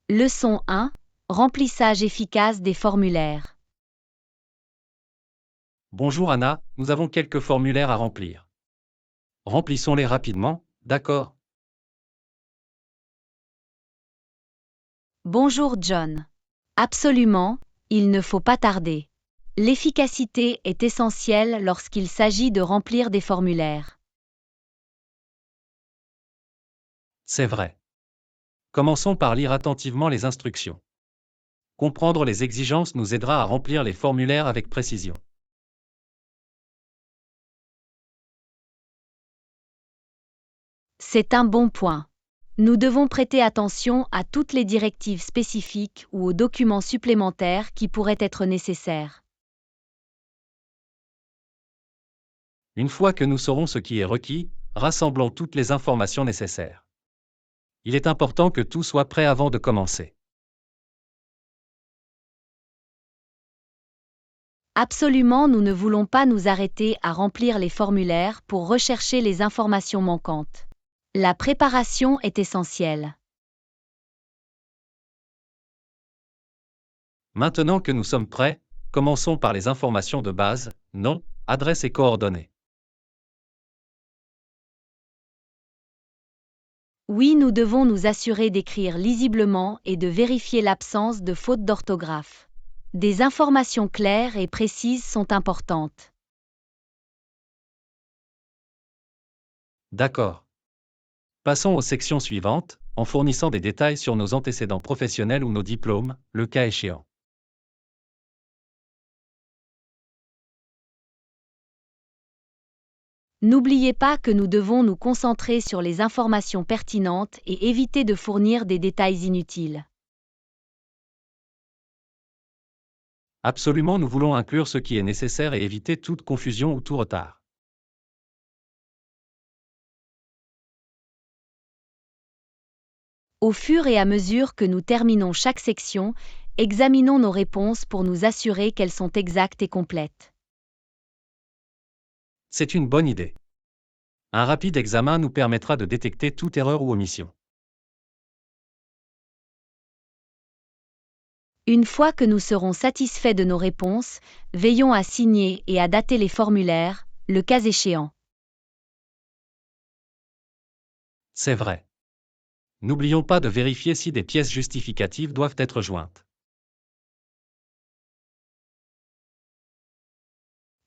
Leçon 1. Remplissage efficace des formulaires. Bonjour Anna, nous avons quelques formulaires à remplir. Remplissons-les rapidement, d'accord? Bonjour John. Absolument, il ne faut pas tarder. L'efficacité est essentielle lorsqu'il s'agit de remplir des formulaires. C'est vrai. Commençons par lire attentivement les instructions. Comprendre les exigences nous aidera à remplir les formulaires avec précision. C'est un bon point. Nous devons prêter attention à toutes les directives spécifiques ou aux documents supplémentaires qui pourraient être nécessaires. Une fois que nous saurons ce qui est requis, rassemblons toutes les informations nécessaires. Il est important que tout soit prêt avant de commencer. Absolument, nous ne voulons pas nous arrêter à remplir les formulaires pour rechercher les informations manquantes. La préparation est essentielle. Maintenant que nous sommes prêts, commençons par les informations de base, nom, adresse et coordonnées. Oui, nous devons nous assurer d'écrire lisiblement et de vérifier l'absence de fautes d'orthographe. Des informations claires et précises sont importantes. D'accord. Passons aux sections suivantes, en fournissant des détails sur nos antécédents professionnels ou nos diplômes, le cas échéant. N'oubliez pas que nous devons nous concentrer sur les informations pertinentes et éviter de fournir des détails inutiles. Absolument, nous voulons inclure ce qui est nécessaire et éviter toute confusion ou tout retard. Au fur et à mesure que nous terminons chaque section, examinons nos réponses pour nous assurer qu'elles sont exactes et complètes. C'est une bonne idée. Un rapide examen nous permettra de détecter toute erreur ou omission. Une fois que nous serons satisfaits de nos réponses, veillons à signer et à dater les formulaires, le cas échéant. C'est vrai. N'oublions pas de vérifier si des pièces justificatives doivent être jointes.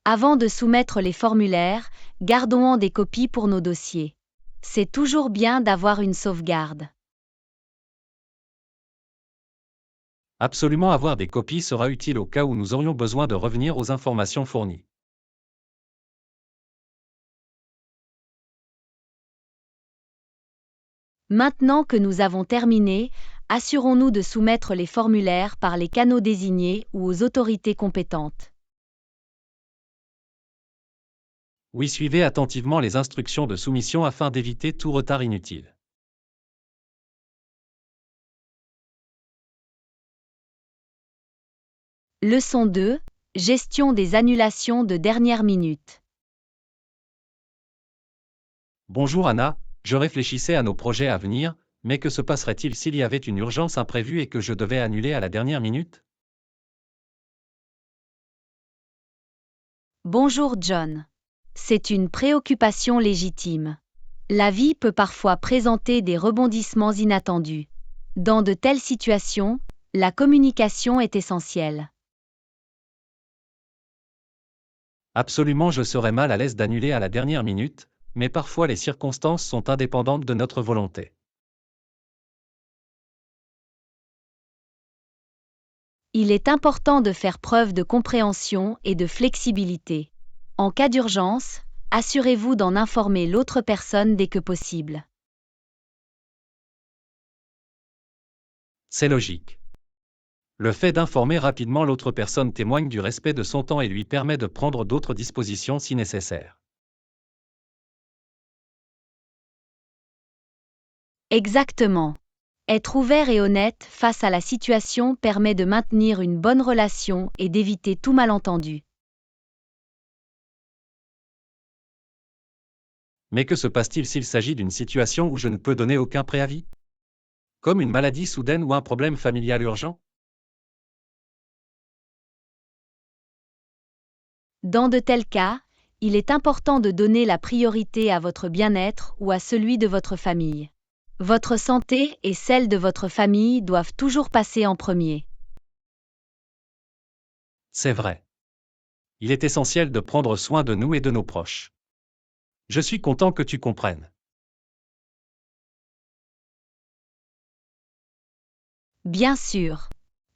Avant de soumettre les formulaires, gardons-en des copies pour nos dossiers. C'est toujours bien d'avoir une sauvegarde. Absolument, avoir des copies sera utile au cas où nous aurions besoin de revenir aux informations fournies. Maintenant que nous avons terminé, assurons-nous de soumettre les formulaires par les canaux désignés ou aux autorités compétentes. Oui, suivez attentivement les instructions de soumission afin d'éviter tout retard inutile. Leçon 2. Gestion des annulations de dernière minute. Bonjour Anna, je réfléchissais à nos projets à venir, mais que se passerait-il s'il y avait une urgence imprévue et que je devais annuler à la dernière minute? Bonjour John. C'est une préoccupation légitime. La vie peut parfois présenter des rebondissements inattendus. Dans de telles situations, la communication est essentielle. Absolument, je serais mal à l'aise d'annuler à la dernière minute, mais parfois les circonstances sont indépendantes de notre volonté. Il est important de faire preuve de compréhension et de flexibilité. En cas d'urgence, assurez-vous d'en informer l'autre personne dès que possible. C'est logique. Le fait d'informer rapidement l'autre personne témoigne du respect de son temps et lui permet de prendre d'autres dispositions si nécessaire. Exactement. Être ouvert et honnête face à la situation permet de maintenir une bonne relation et d'éviter tout malentendu. Mais que se passe-t-il s'il s'agit d'une situation où je ne peux donner aucun préavis? Comme une maladie soudaine ou un problème familial urgent? Dans de tels cas, il est important de donner la priorité à votre bien-être ou à celui de votre famille. Votre santé et celle de votre famille doivent toujours passer en premier. C'est vrai. Il est essentiel de prendre soin de nous et de nos proches. Je suis content que tu comprennes. Bien sûr.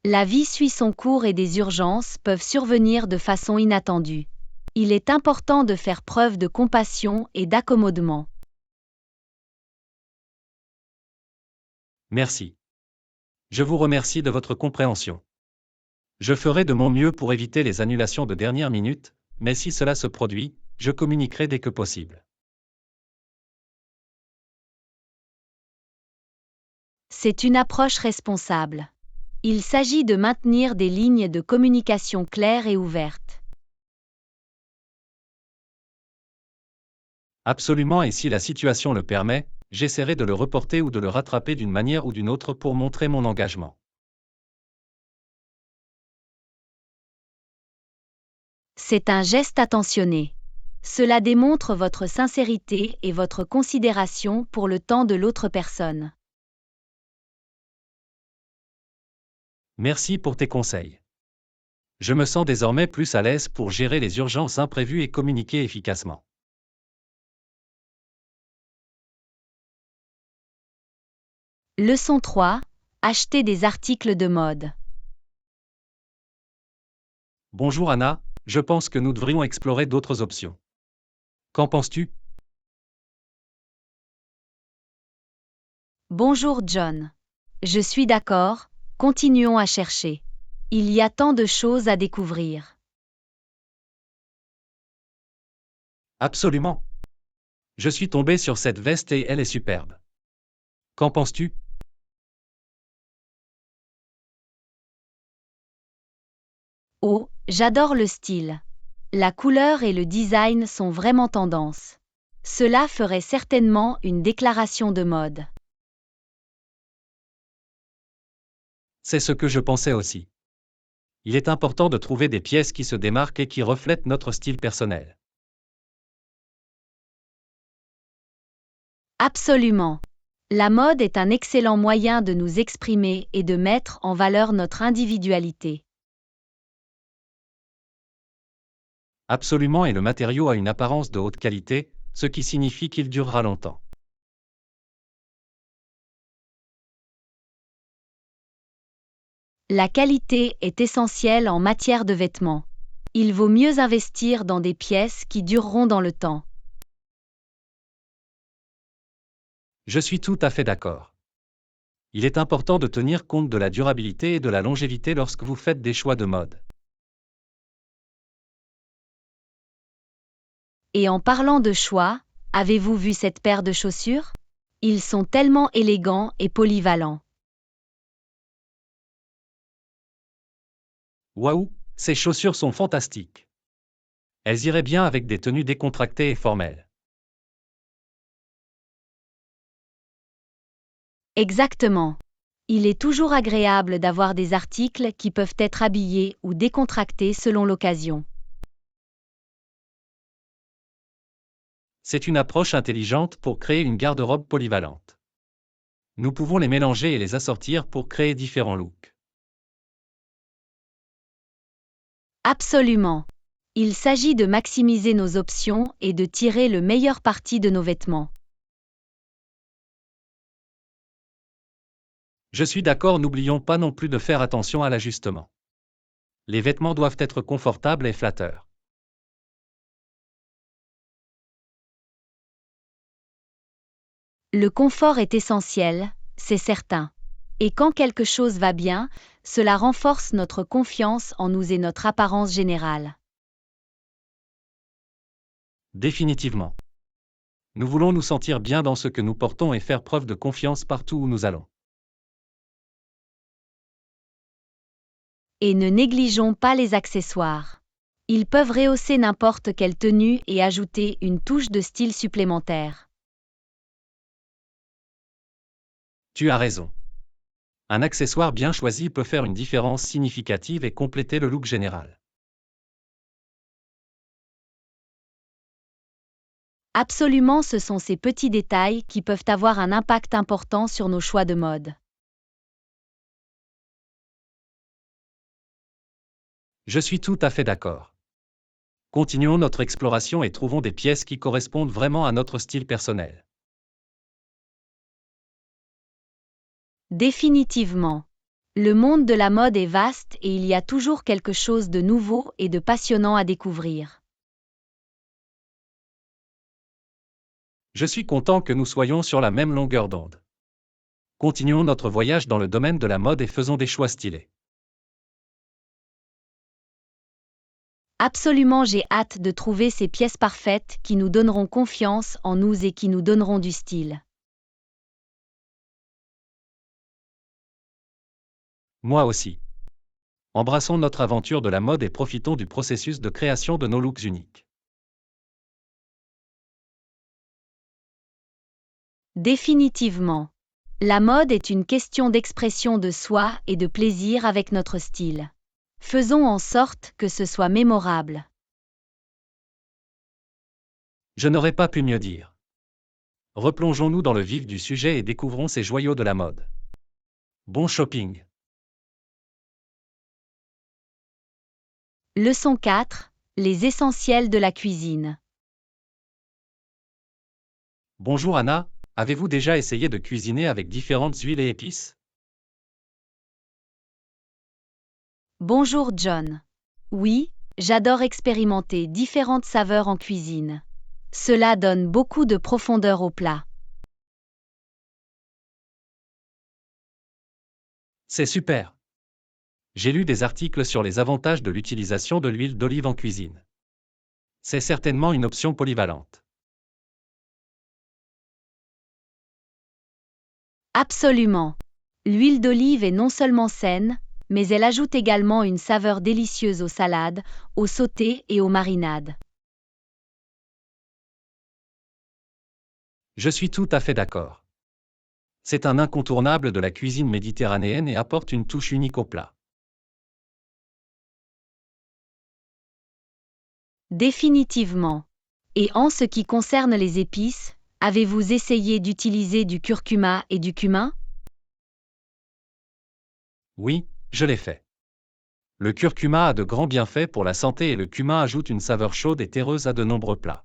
La vie suit son cours et des urgences peuvent survenir de façon inattendue. Il est important de faire preuve de compassion et d'accommodement. Merci. Je vous remercie de votre compréhension. Je ferai de mon mieux pour éviter les annulations de dernière minute, mais si cela se produit, je communiquerai dès que possible. C'est une approche responsable. Il s'agit de maintenir des lignes de communication claires et ouvertes. Absolument, et si la situation le permet, j'essaierai de le reporter ou de le rattraper d'une manière ou d'une autre pour montrer mon engagement. C'est un geste attentionné. Cela démontre votre sincérité et votre considération pour le temps de l'autre personne. Merci pour tes conseils. Je me sens désormais plus à l'aise pour gérer les urgences imprévues et communiquer efficacement. Leçon 3. Acheter des articles de mode. Bonjour Anna, je pense que nous devrions explorer d'autres options. Qu'en penses-tu? Bonjour John. Je suis d'accord, continuons à chercher. Il y a tant de choses à découvrir. Absolument. Je suis tombé sur cette veste et elle est superbe. Qu'en penses-tu? Oh, j'adore le style. La couleur et le design sont vraiment tendance. Cela ferait certainement une déclaration de mode. C'est ce que je pensais aussi. Il est important de trouver des pièces qui se démarquent et qui reflètent notre style personnel. Absolument. La mode est un excellent moyen de nous exprimer et de mettre en valeur notre individualité. Absolument, et le matériau a une apparence de haute qualité, ce qui signifie qu'il durera longtemps. La qualité est essentielle en matière de vêtements. Il vaut mieux investir dans des pièces qui dureront dans le temps. Je suis tout à fait d'accord. Il est important de tenir compte de la durabilité et de la longévité lorsque vous faites des choix de mode. Et en parlant de choix, avez-vous vu cette paire de chaussures? Ils sont tellement élégants et polyvalents. Waouh, ces chaussures sont fantastiques. Elles iraient bien avec des tenues décontractées et formelles. Exactement. Il est toujours agréable d'avoir des articles qui peuvent être habillés ou décontractés selon l'occasion. C'est une approche intelligente pour créer une garde-robe polyvalente. Nous pouvons les mélanger et les assortir pour créer différents looks. Absolument. Il s'agit de maximiser nos options et de tirer le meilleur parti de nos vêtements. Je suis d'accord, n'oublions pas non plus de faire attention à l'ajustement. Les vêtements doivent être confortables et flatteurs. Le confort est essentiel, c'est certain. Et quand quelque chose va bien, cela renforce notre confiance en nous et notre apparence générale. Définitivement. Nous voulons nous sentir bien dans ce que nous portons et faire preuve de confiance partout où nous allons. Et ne négligeons pas les accessoires. Ils peuvent rehausser n'importe quelle tenue et ajouter une touche de style supplémentaire. Tu as raison. Un accessoire bien choisi peut faire une différence significative et compléter le look général. Absolument, ce sont ces petits détails qui peuvent avoir un impact important sur nos choix de mode. Je suis tout à fait d'accord. Continuons notre exploration et trouvons des pièces qui correspondent vraiment à notre style personnel. Définitivement. Le monde de la mode est vaste et il y a toujours quelque chose de nouveau et de passionnant à découvrir. Je suis content que nous soyons sur la même longueur d'onde. Continuons notre voyage dans le domaine de la mode et faisons des choix stylés. Absolument, j'ai hâte de trouver ces pièces parfaites qui nous donneront confiance en nous et qui nous donneront du style. Moi aussi. Embrassons notre aventure de la mode et profitons du processus de création de nos looks uniques. Définitivement. La mode est une question d'expression de soi et de plaisir avec notre style. Faisons en sorte que ce soit mémorable. Je n'aurais pas pu mieux dire. Replongeons-nous dans le vif du sujet et découvrons ces joyaux de la mode. Bon shopping. Leçon 4. Les essentiels de la cuisine. Bonjour Anna, avez-vous déjà essayé de cuisiner avec différentes huiles et épices? Bonjour John. Oui, j'adore expérimenter différentes saveurs en cuisine. Cela donne beaucoup de profondeur au plat. C'est super. J'ai lu des articles sur les avantages de l'utilisation de l'huile d'olive en cuisine. C'est certainement une option polyvalente. Absolument. L'huile d'olive est non seulement saine, mais elle ajoute également une saveur délicieuse aux salades, aux sautés et aux marinades. Je suis tout à fait d'accord. C'est un incontournable de la cuisine méditerranéenne et apporte une touche unique au plat. Définitivement. Et en ce qui concerne les épices, avez-vous essayé d'utiliser du curcuma et du cumin? Oui, je l'ai fait. Le curcuma a de grands bienfaits pour la santé et le cumin ajoute une saveur chaude et terreuse à de nombreux plats.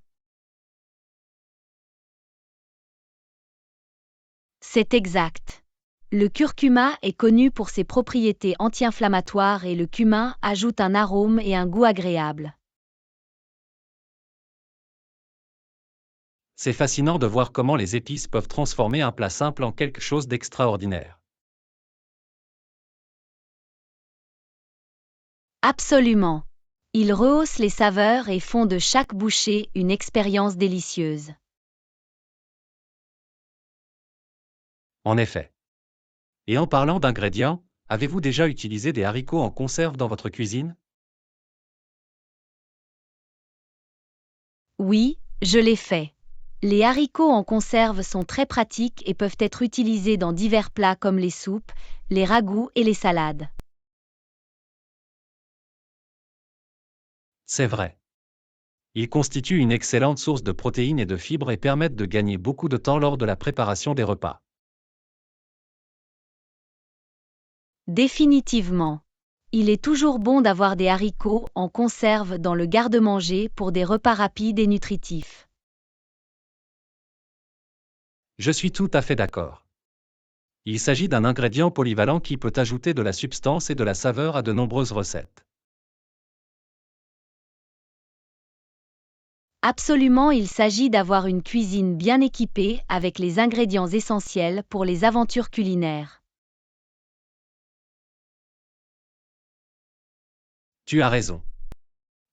C'est exact. Le curcuma est connu pour ses propriétés anti-inflammatoires et le cumin ajoute un arôme et un goût agréables. C'est fascinant de voir comment les épices peuvent transformer un plat simple en quelque chose d'extraordinaire. Absolument. Ils rehaussent les saveurs et font de chaque bouchée une expérience délicieuse. En effet. Et en parlant d'ingrédients, avez-vous déjà utilisé des haricots en conserve dans votre cuisine? Oui, je l'ai fait. Les haricots en conserve sont très pratiques et peuvent être utilisés dans divers plats comme les soupes, les ragoûts et les salades. C'est vrai. Ils constituent une excellente source de protéines et de fibres et permettent de gagner beaucoup de temps lors de la préparation des repas. Définitivement. Il est toujours bon d'avoir des haricots en conserve dans le garde-manger pour des repas rapides et nutritifs. Je suis tout à fait d'accord. Il s'agit d'un ingrédient polyvalent qui peut ajouter de la substance et de la saveur à de nombreuses recettes. Absolument, il s'agit d'avoir une cuisine bien équipée avec les ingrédients essentiels pour les aventures culinaires. Tu as raison.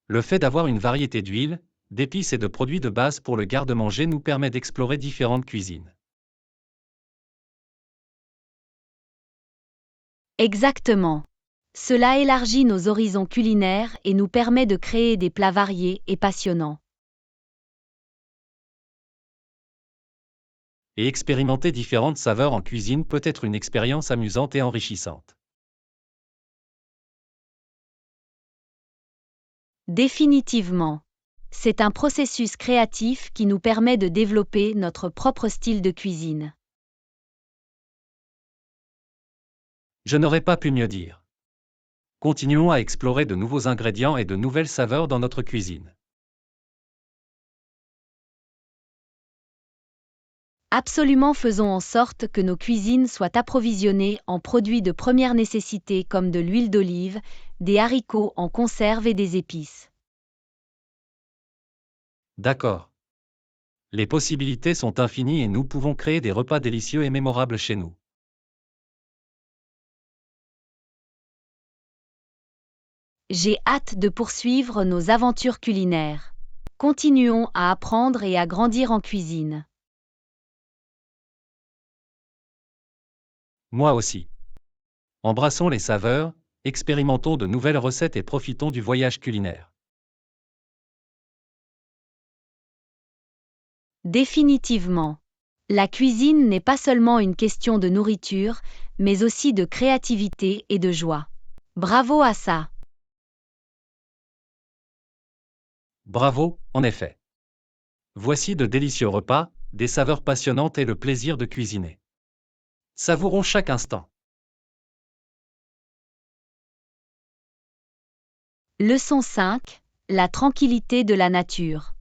Le fait d'avoir une variété d'huiles, d'épices et de produits de base pour le garde-manger nous permet d'explorer différentes cuisines. Exactement. Cela élargit nos horizons culinaires et nous permet de créer des plats variés et passionnants. Et expérimenter différentes saveurs en cuisine peut être une expérience amusante et enrichissante. Définitivement. C'est un processus créatif qui nous permet de développer notre propre style de cuisine. Je n'aurais pas pu mieux dire. Continuons à explorer de nouveaux ingrédients et de nouvelles saveurs dans notre cuisine. Absolument, faisons en sorte que nos cuisines soient approvisionnées en produits de première nécessité comme de l'huile d'olive, des haricots en conserve et des épices. D'accord. Les possibilités sont infinies et nous pouvons créer des repas délicieux et mémorables chez nous. J'ai hâte de poursuivre nos aventures culinaires. Continuons à apprendre et à grandir en cuisine. Moi aussi. Embrassons les saveurs, expérimentons de nouvelles recettes et profitons du voyage culinaire. Définitivement. La cuisine n'est pas seulement une question de nourriture, mais aussi de créativité et de joie. Bravo à ça. Bravo, en effet. Voici de délicieux repas, des saveurs passionnantes et le plaisir de cuisiner. Savourons chaque instant. Leçon 5. La tranquillité de la nature.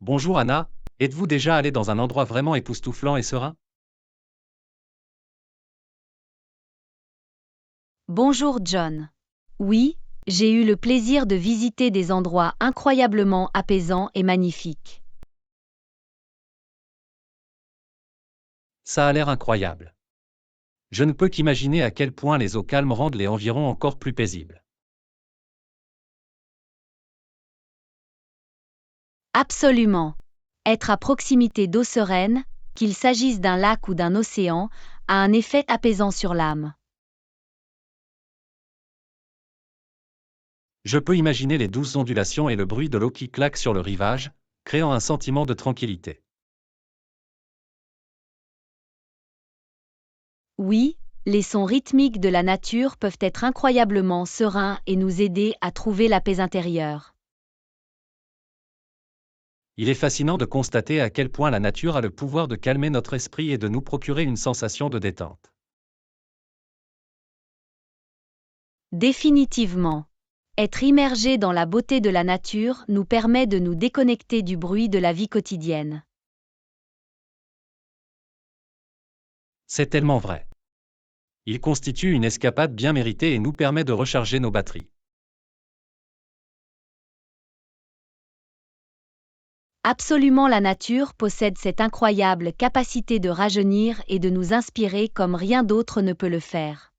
Bonjour Anna, êtes-vous déjà allé dans un endroit vraiment époustouflant et serein? Bonjour John. Oui, j'ai eu le plaisir de visiter des endroits incroyablement apaisants et magnifiques. Ça a l'air incroyable. Je ne peux qu'imaginer à quel point les eaux calmes rendent les environs encore plus paisibles. Absolument. Être à proximité d'eau sereine, qu'il s'agisse d'un lac ou d'un océan, a un effet apaisant sur l'âme. Je peux imaginer les douces ondulations et le bruit de l'eau qui claque sur le rivage, créant un sentiment de tranquillité. Oui, les sons rythmiques de la nature peuvent être incroyablement sereins et nous aider à trouver la paix intérieure. Il est fascinant de constater à quel point la nature a le pouvoir de calmer notre esprit et de nous procurer une sensation de détente. Définitivement. Être immergé dans la beauté de la nature nous permet de nous déconnecter du bruit de la vie quotidienne. C'est tellement vrai. Il constitue une escapade bien méritée et nous permet de recharger nos batteries. Absolument, la nature possède cette incroyable capacité de rajeunir et de nous inspirer comme rien d'autre ne peut le faire.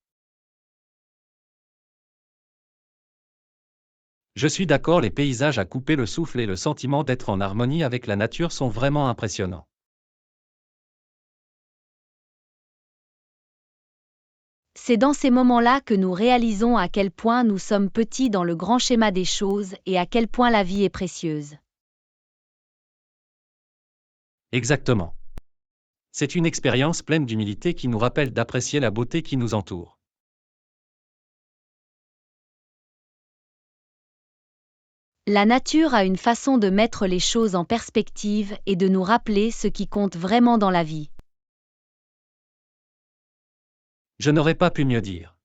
Je suis d'accord, les paysages à couper le souffle et le sentiment d'être en harmonie avec la nature sont vraiment impressionnants. C'est dans ces moments-là que nous réalisons à quel point nous sommes petits dans le grand schéma des choses et à quel point la vie est précieuse. Exactement. C'est une expérience pleine d'humilité qui nous rappelle d'apprécier la beauté qui nous entoure. La nature a une façon de mettre les choses en perspective et de nous rappeler ce qui compte vraiment dans la vie. Je n'aurais pas pu mieux dire.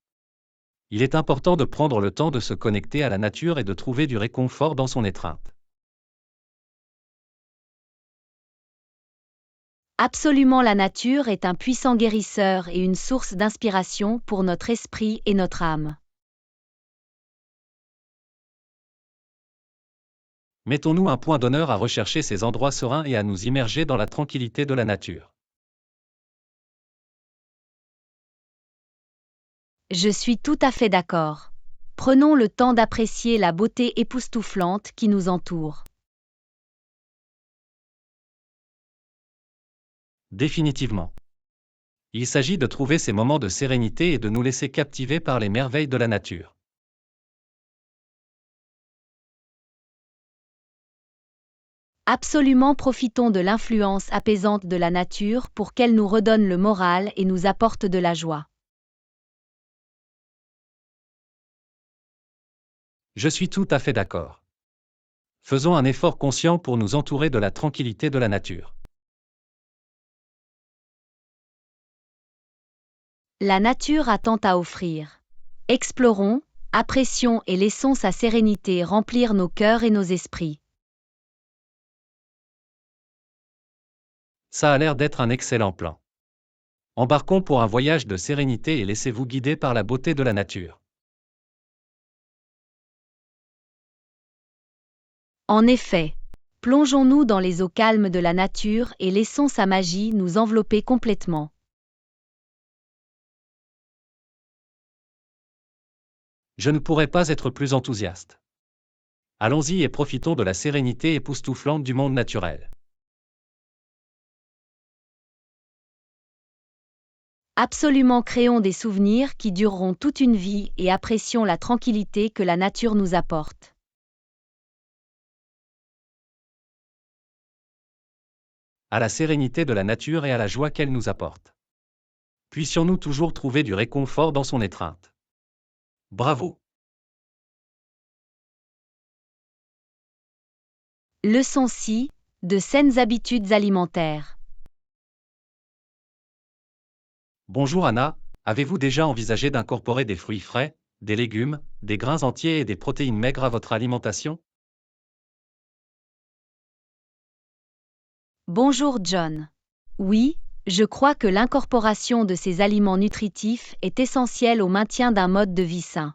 Il est important de prendre le temps de se connecter à la nature et de trouver du réconfort dans son étreinte. Absolument, la nature est un puissant guérisseur et une source d'inspiration pour notre esprit et notre âme. Mettons-nous un point d'honneur à rechercher ces endroits sereins et à nous immerger dans la tranquillité de la nature. Je suis tout à fait d'accord. Prenons le temps d'apprécier la beauté époustouflante qui nous entoure. Définitivement. Il s'agit de trouver ces moments de sérénité et de nous laisser captiver par les merveilles de la nature. Absolument, profitons de l'influence apaisante de la nature pour qu'elle nous redonne le moral et nous apporte de la joie. Je suis tout à fait d'accord. Faisons un effort conscient pour nous entourer de la tranquillité de la nature. La nature a tant à offrir. Explorons, apprécions et laissons sa sérénité remplir nos cœurs et nos esprits. Ça a l'air d'être un excellent plan. Embarquons pour un voyage de sérénité et laissez-vous guider par la beauté de la nature. En effet, plongeons-nous dans les eaux calmes de la nature et laissons sa magie nous envelopper complètement. Je ne pourrais pas être plus enthousiaste. Allons-y et profitons de la sérénité époustouflante du monde naturel. Absolument, créons des souvenirs qui dureront toute une vie et apprécions la tranquillité que la nature nous apporte. À la sérénité de la nature et à la joie qu'elle nous apporte. Puissions-nous toujours trouver du réconfort dans son étreinte. Bravo! Leçon 6, de saines habitudes alimentaires. Bonjour Anna, avez-vous déjà envisagé d'incorporer des fruits frais, des légumes, des grains entiers et des protéines maigres à votre alimentation? Bonjour John. Oui, je crois que l'incorporation de ces aliments nutritifs est essentielle au maintien d'un mode de vie sain.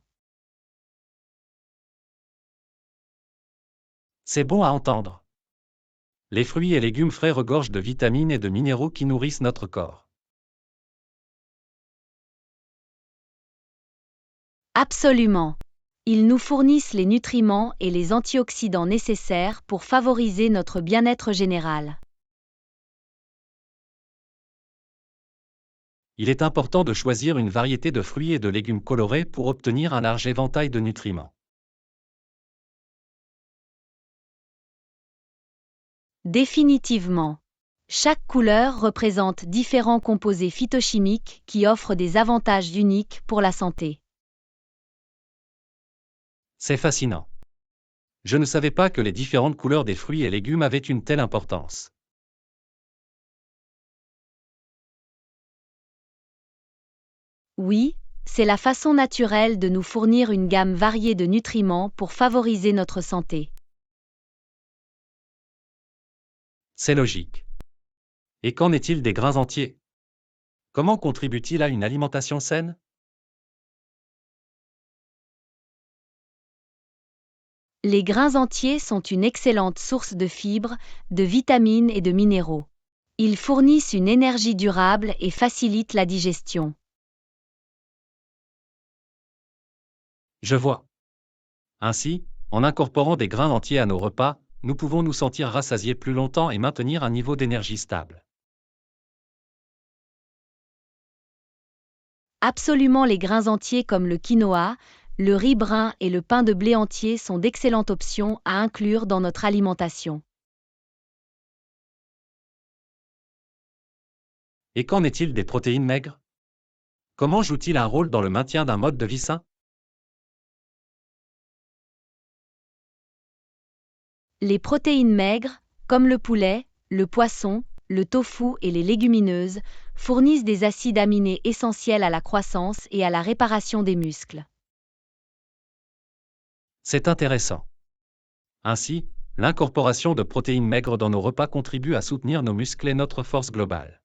C'est bon à entendre. Les fruits et légumes frais regorgent de vitamines et de minéraux qui nourrissent notre corps. Absolument. Ils nous fournissent les nutriments et les antioxydants nécessaires pour favoriser notre bien-être général. Il est important de choisir une variété de fruits et de légumes colorés pour obtenir un large éventail de nutriments. Définitivement. Chaque couleur représente différents composés phytochimiques qui offrent des avantages uniques pour la santé. C'est fascinant. Je ne savais pas que les différentes couleurs des fruits et légumes avaient une telle importance. Oui, c'est la façon naturelle de nous fournir une gamme variée de nutriments pour favoriser notre santé. C'est logique. Et qu'en est-il des grains entiers? Comment contribuent-ils à une alimentation saine? Les grains entiers sont une excellente source de fibres, de vitamines et de minéraux. Ils fournissent une énergie durable et facilitent la digestion. Je vois. Ainsi, en incorporant des grains entiers à nos repas, nous pouvons nous sentir rassasiés plus longtemps et maintenir un niveau d'énergie stable. Absolument, les grains entiers comme le quinoa, le riz brun et le pain de blé entier sont d'excellentes options à inclure dans notre alimentation. Et qu'en est-il des protéines maigres? Comment jouent-ils un rôle dans le maintien d'un mode de vie sain? Les protéines maigres, comme le poulet, le poisson, le tofu et les légumineuses, fournissent des acides aminés essentiels à la croissance et à la réparation des muscles. C'est intéressant. Ainsi, l'incorporation de protéines maigres dans nos repas contribue à soutenir nos muscles et notre force globale.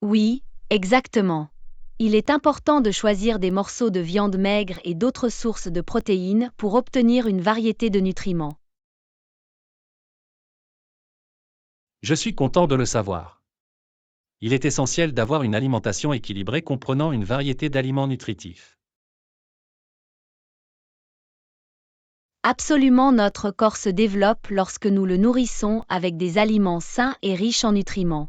Oui, exactement. Il est important de choisir des morceaux de viande maigre et d'autres sources de protéines pour obtenir une variété de nutriments. Je suis content de le savoir. Il est essentiel d'avoir une alimentation équilibrée comprenant une variété d'aliments nutritifs. Absolument, notre corps se développe lorsque nous le nourrissons avec des aliments sains et riches en nutriments.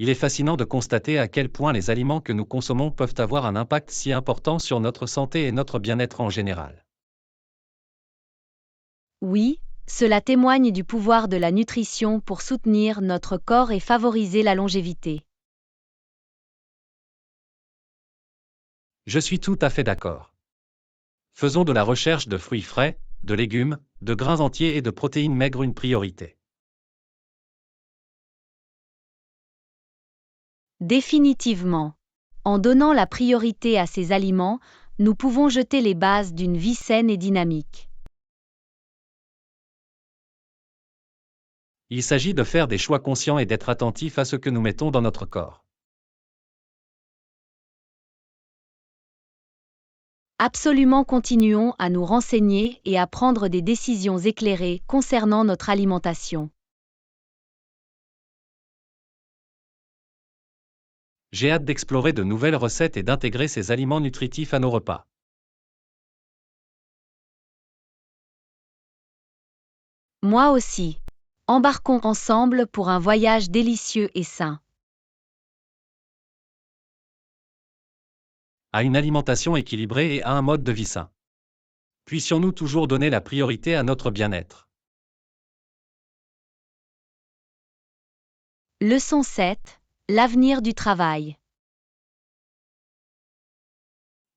Il est fascinant de constater à quel point les aliments que nous consommons peuvent avoir un impact si important sur notre santé et notre bien-être en général. Oui, cela témoigne du pouvoir de la nutrition pour soutenir notre corps et favoriser la longévité. Je suis tout à fait d'accord. Faisons de la recherche de fruits frais, de légumes, de grains entiers et de protéines maigres une priorité. Définitivement. En donnant la priorité à ces aliments, nous pouvons jeter les bases d'une vie saine et dynamique. Il s'agit de faire des choix conscients et d'être attentifs à ce que nous mettons dans notre corps. Absolument, continuons à nous renseigner et à prendre des décisions éclairées concernant notre alimentation. J'ai hâte d'explorer de nouvelles recettes et d'intégrer ces aliments nutritifs à nos repas. Moi aussi. Embarquons ensemble pour un voyage délicieux et sain. À une alimentation équilibrée et à un mode de vie sain. Puissions-nous toujours donner la priorité à notre bien-être. Leçon 7. L'avenir du travail.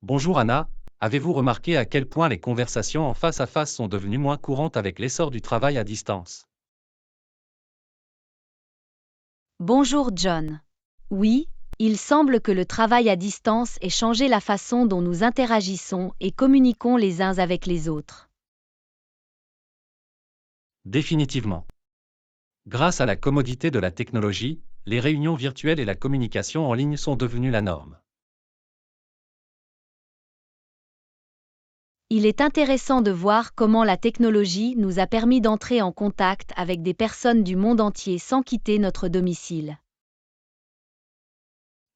Bonjour Anna, avez-vous remarqué à quel point les conversations en face à face sont devenues moins courantes avec l'essor du travail à distance? Bonjour John. Oui, il semble que le travail à distance ait changé la façon dont nous interagissons et communiquons les uns avec les autres. Définitivement. Grâce à la commodité de la technologie, les réunions virtuelles et la communication en ligne sont devenues la norme. Il est intéressant de voir comment la technologie nous a permis d'entrer en contact avec des personnes du monde entier sans quitter notre domicile.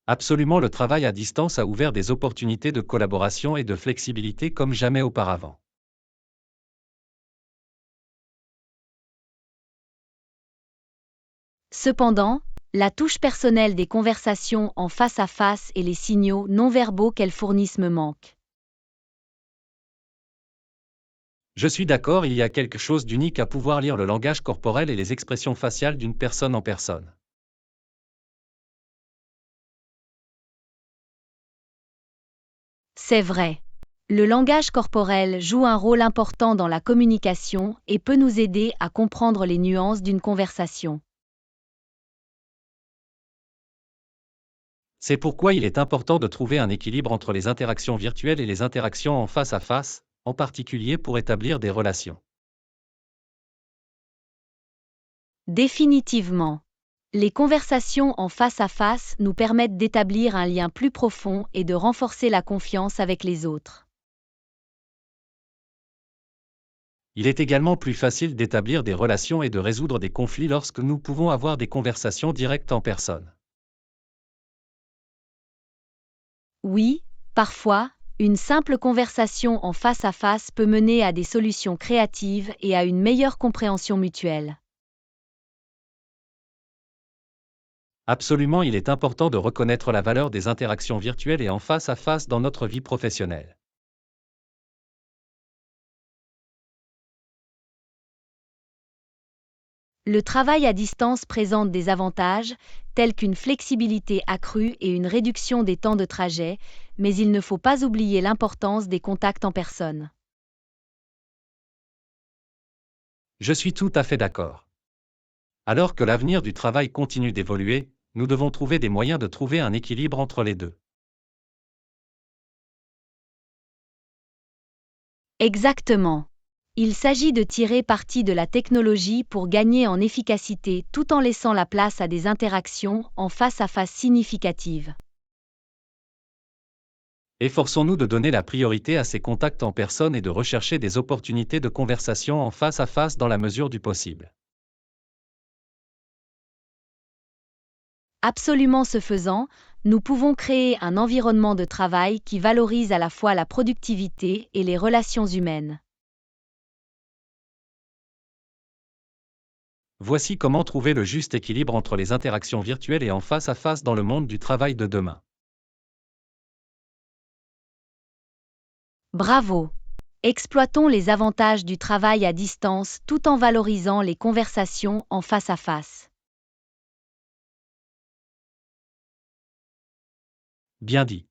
Absolument, le travail à distance a ouvert des opportunités de collaboration et de flexibilité comme jamais auparavant. Cependant, la touche personnelle des conversations en face à face et les signaux non-verbaux qu'elles fournissent me manquent. Je suis d'accord, il y a quelque chose d'unique à pouvoir lire le langage corporel et les expressions faciales d'une personne en personne. C'est vrai. Le langage corporel joue un rôle important dans la communication et peut nous aider à comprendre les nuances d'une conversation. C'est pourquoi il est important de trouver un équilibre entre les interactions virtuelles et les interactions en face à face, en particulier pour établir des relations. Définitivement. Les conversations en face à face nous permettent d'établir un lien plus profond et de renforcer la confiance avec les autres. Il est également plus facile d'établir des relations et de résoudre des conflits lorsque nous pouvons avoir des conversations directes en personne. Oui, parfois, une simple conversation en face à face peut mener à des solutions créatives et à une meilleure compréhension mutuelle. Absolument, il est important de reconnaître la valeur des interactions virtuelles et en face à face dans notre vie professionnelle. Le travail à distance présente des avantages, tels qu'une flexibilité accrue et une réduction des temps de trajet, mais il ne faut pas oublier l'importance des contacts en personne. Je suis tout à fait d'accord. Alors que l'avenir du travail continue d'évoluer, nous devons trouver des moyens de trouver un équilibre entre les deux. Exactement. Il s'agit de tirer parti de la technologie pour gagner en efficacité tout en laissant la place à des interactions en face à face significatives. Efforçons-nous de donner la priorité à ces contacts en personne et de rechercher des opportunités de conversation en face à face dans la mesure du possible. Absolument, ce faisant, nous pouvons créer un environnement de travail qui valorise à la fois la productivité et les relations humaines. Voici comment trouver le juste équilibre entre les interactions virtuelles et en face à face dans le monde du travail de demain. Bravo! Exploitons les avantages du travail à distance tout en valorisant les conversations en face à face. Bien dit.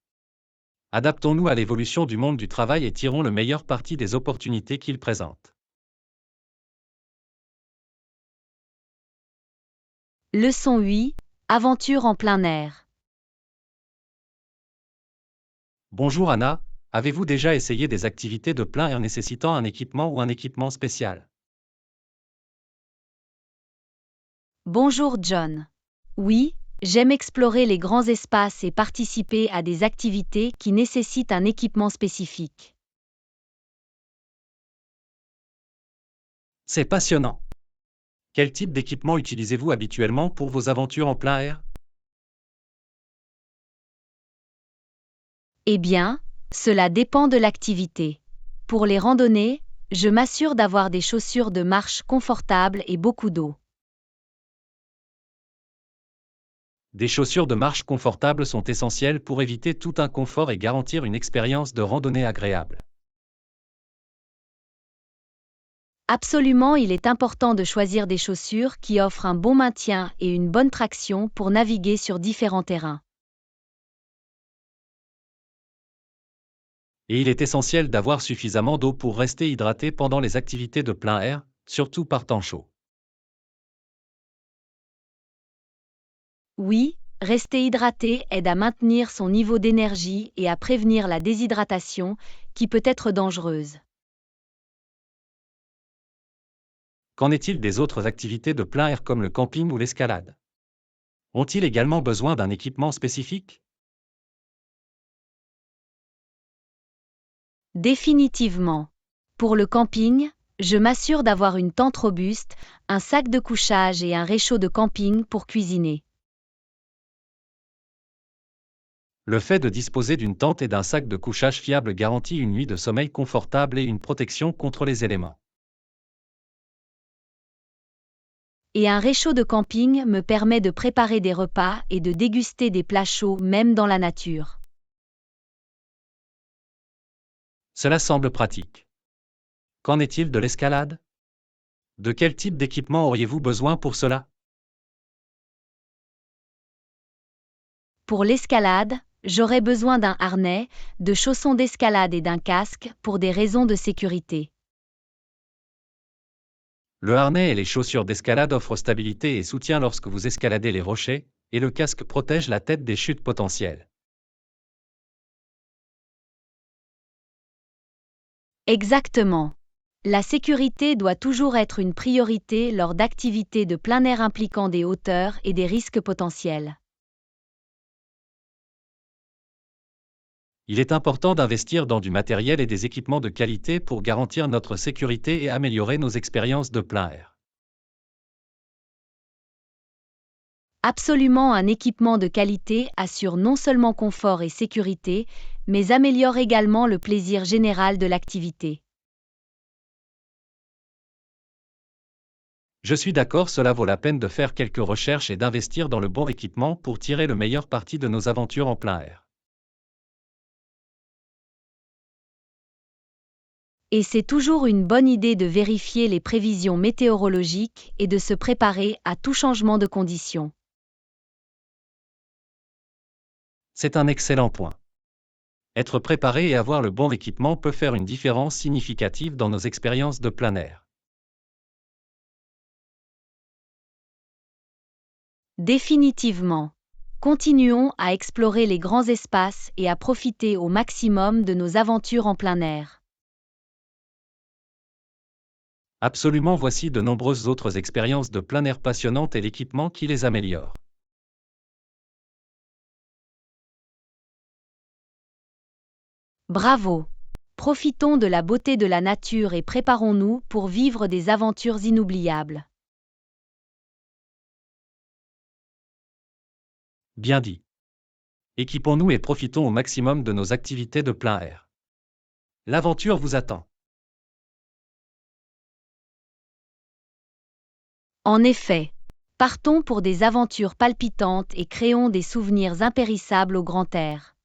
Adaptons-nous à l'évolution du monde du travail et tirons le meilleur parti des opportunités qu'il présente. Leçon 8. Aventure en plein air. Bonjour Anna, avez-vous déjà essayé des activités de plein air nécessitant un équipement ou un équipement spécial? Bonjour John. Oui, j'aime explorer les grands espaces et participer à des activités qui nécessitent un équipement spécifique. C'est passionnant. Quel type d'équipement utilisez-vous habituellement pour vos aventures en plein air? Eh bien, cela dépend de l'activité. Pour les randonnées, je m'assure d'avoir des chaussures de marche confortables et beaucoup d'eau. Des chaussures de marche confortables sont essentielles pour éviter tout inconfort et garantir une expérience de randonnée agréable. Absolument, il est important de choisir des chaussures qui offrent un bon maintien et une bonne traction pour naviguer sur différents terrains. Et il est essentiel d'avoir suffisamment d'eau pour rester hydraté pendant les activités de plein air, surtout par temps chaud. Oui, rester hydraté aide à maintenir son niveau d'énergie et à prévenir la déshydratation, qui peut être dangereuse. Qu'en est-il des autres activités de plein air comme le camping ou l'escalade? Ont-ils également besoin d'un équipement spécifique? Définitivement. Pour le camping, je m'assure d'avoir une tente robuste, un sac de couchage et un réchaud de camping pour cuisiner. Le fait de disposer d'une tente et d'un sac de couchage fiable garantit une nuit de sommeil confortable et une protection contre les éléments. Et un réchaud de camping me permet de préparer des repas et de déguster des plats chauds même dans la nature. Cela semble pratique. Qu'en est-il de l'escalade? De quel type d'équipement auriez-vous besoin pour cela? Pour l'escalade, j'aurai besoin d'un harnais, de chaussons d'escalade et d'un casque pour des raisons de sécurité. Le harnais et les chaussures d'escalade offrent stabilité et soutien lorsque vous escaladez les rochers, et le casque protège la tête des chutes potentielles. Exactement. La sécurité doit toujours être une priorité lors d'activités de plein air impliquant des hauteurs et des risques potentiels. Il est important d'investir dans du matériel et des équipements de qualité pour garantir notre sécurité et améliorer nos expériences de plein air. Absolument, un équipement de qualité assure non seulement confort et sécurité, mais améliore également le plaisir général de l'activité. Je suis d'accord, cela vaut la peine de faire quelques recherches et d'investir dans le bon équipement pour tirer le meilleur parti de nos aventures en plein air. Et c'est toujours une bonne idée de vérifier les prévisions météorologiques et de se préparer à tout changement de conditions. C'est un excellent point. Être préparé et avoir le bon équipement peut faire une différence significative dans nos expériences de plein air. Définitivement. Continuons à explorer les grands espaces et à profiter au maximum de nos aventures en plein air. Absolument, voici de nombreuses autres expériences de plein air passionnantes et l'équipement qui les améliore. Bravo! Profitons de la beauté de la nature et préparons-nous pour vivre des aventures inoubliables. Bien dit. Équipons-nous et profitons au maximum de nos activités de plein air. L'aventure vous attend. En effet, partons pour des aventures palpitantes et créons des souvenirs impérissables au grand air.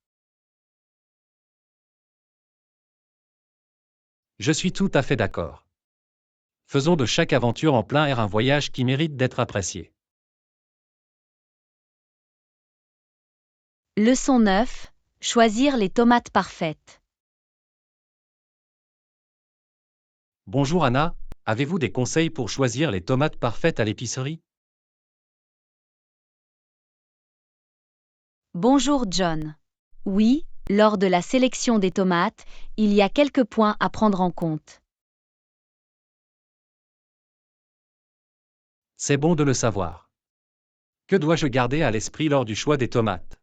Je suis tout à fait d'accord. Faisons de chaque aventure en plein air un voyage qui mérite d'être apprécié. Leçon 9. Choisir les tomates parfaites. Bonjour Anna, avez-vous des conseils pour choisir les tomates parfaites à l'épicerie? Bonjour John. Oui, lors de la sélection des tomates, il y a quelques points à prendre en compte. C'est bon de le savoir. Que dois-je garder à l'esprit lors du choix des tomates?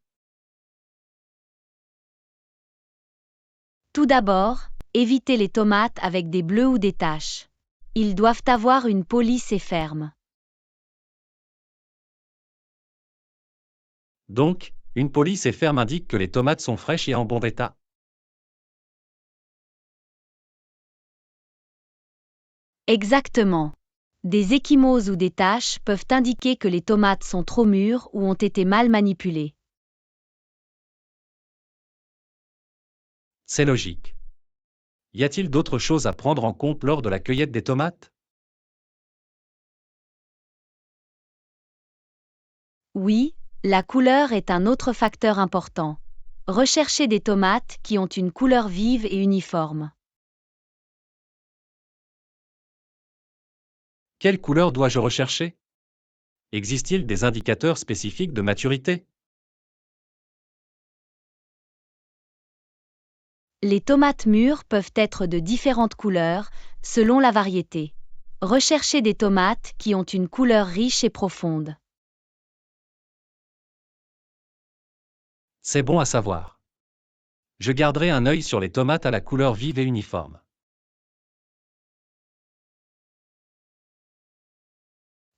Tout d'abord, évitez les tomates avec des bleus ou des taches. Ils doivent avoir une peau lisse et ferme. Donc, une police et ferme indique que les tomates sont fraîches et en bon état. Exactement. Des ecchymoses ou des taches peuvent indiquer que les tomates sont trop mûres ou ont été mal manipulées. C'est logique. Y a-t-il d'autres choses à prendre en compte lors de la cueillette des tomates? Oui, la couleur est un autre facteur important. Recherchez des tomates qui ont une couleur vive et uniforme. Quelle couleur dois-je rechercher? Existe-t-il des indicateurs spécifiques de maturité? Les tomates mûres peuvent être de différentes couleurs, selon la variété. Recherchez des tomates qui ont une couleur riche et profonde. C'est bon à savoir. Je garderai un œil sur les tomates à la couleur vive et uniforme.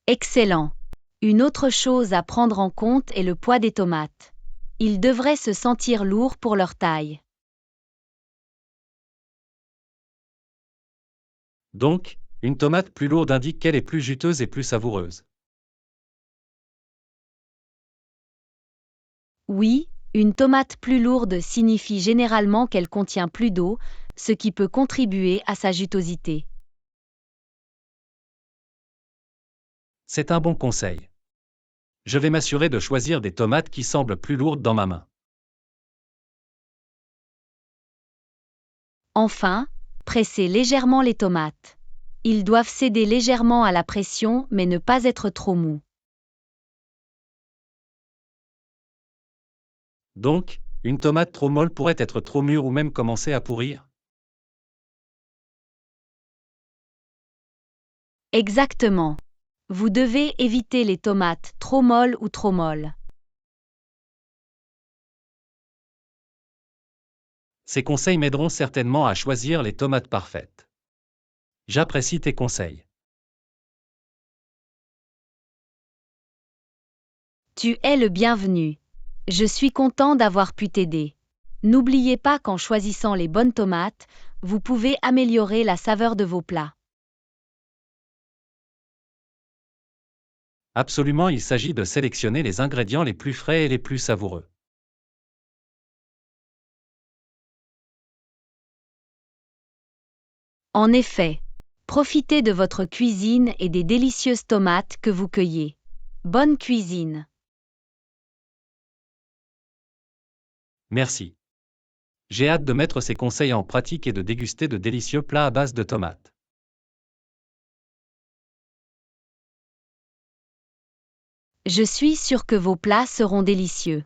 Excellent. Une autre chose à prendre en compte est le poids des tomates. Ils devraient se sentir lourds pour leur taille. Donc, une tomate plus lourde indique qu'elle est plus juteuse et plus savoureuse. Oui, une tomate plus lourde signifie généralement qu'elle contient plus d'eau, ce qui peut contribuer à sa jutosité. C'est un bon conseil. Je vais m'assurer de choisir des tomates qui semblent plus lourdes dans ma main. Enfin, pressez légèrement les tomates. Ils doivent céder légèrement à la pression mais ne pas être trop mous. Donc, une tomate trop molle pourrait être trop mûre ou même commencer à pourrir? Exactement. Vous devez éviter les tomates trop molles ou trop molles. Ces conseils m'aideront certainement à choisir les tomates parfaites. J'apprécie tes conseils. Tu es le bienvenu. Je suis content d'avoir pu t'aider. N'oubliez pas qu'en choisissant les bonnes tomates, vous pouvez améliorer la saveur de vos plats. Absolument, il s'agit de sélectionner les ingrédients les plus frais et les plus savoureux. En effet, profitez de votre cuisine et des délicieuses tomates que vous cueillez. Bonne cuisine! Merci. J'ai hâte de mettre ces conseils en pratique et de déguster de délicieux plats à base de tomates. Je suis sûr que vos plats seront délicieux.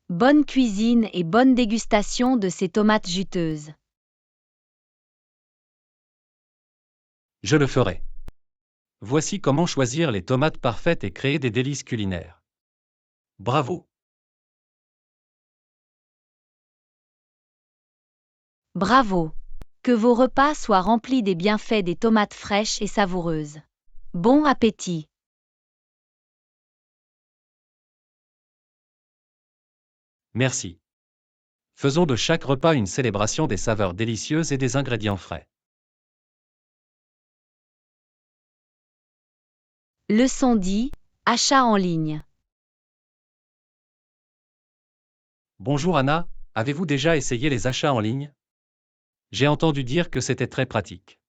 Bonne cuisine et bonne dégustation de ces tomates juteuses. Je le ferai. Voici comment choisir les tomates parfaites et créer des délices culinaires. Bravo! Bravo! Que vos repas soient remplis des bienfaits des tomates fraîches et savoureuses. Bon appétit! Merci. Faisons de chaque repas une célébration des saveurs délicieuses et des ingrédients frais. Leçon 10. Achat en ligne. Bonjour Anna, avez-vous déjà essayé les achats en ligne? J'ai entendu dire que c'était très pratique.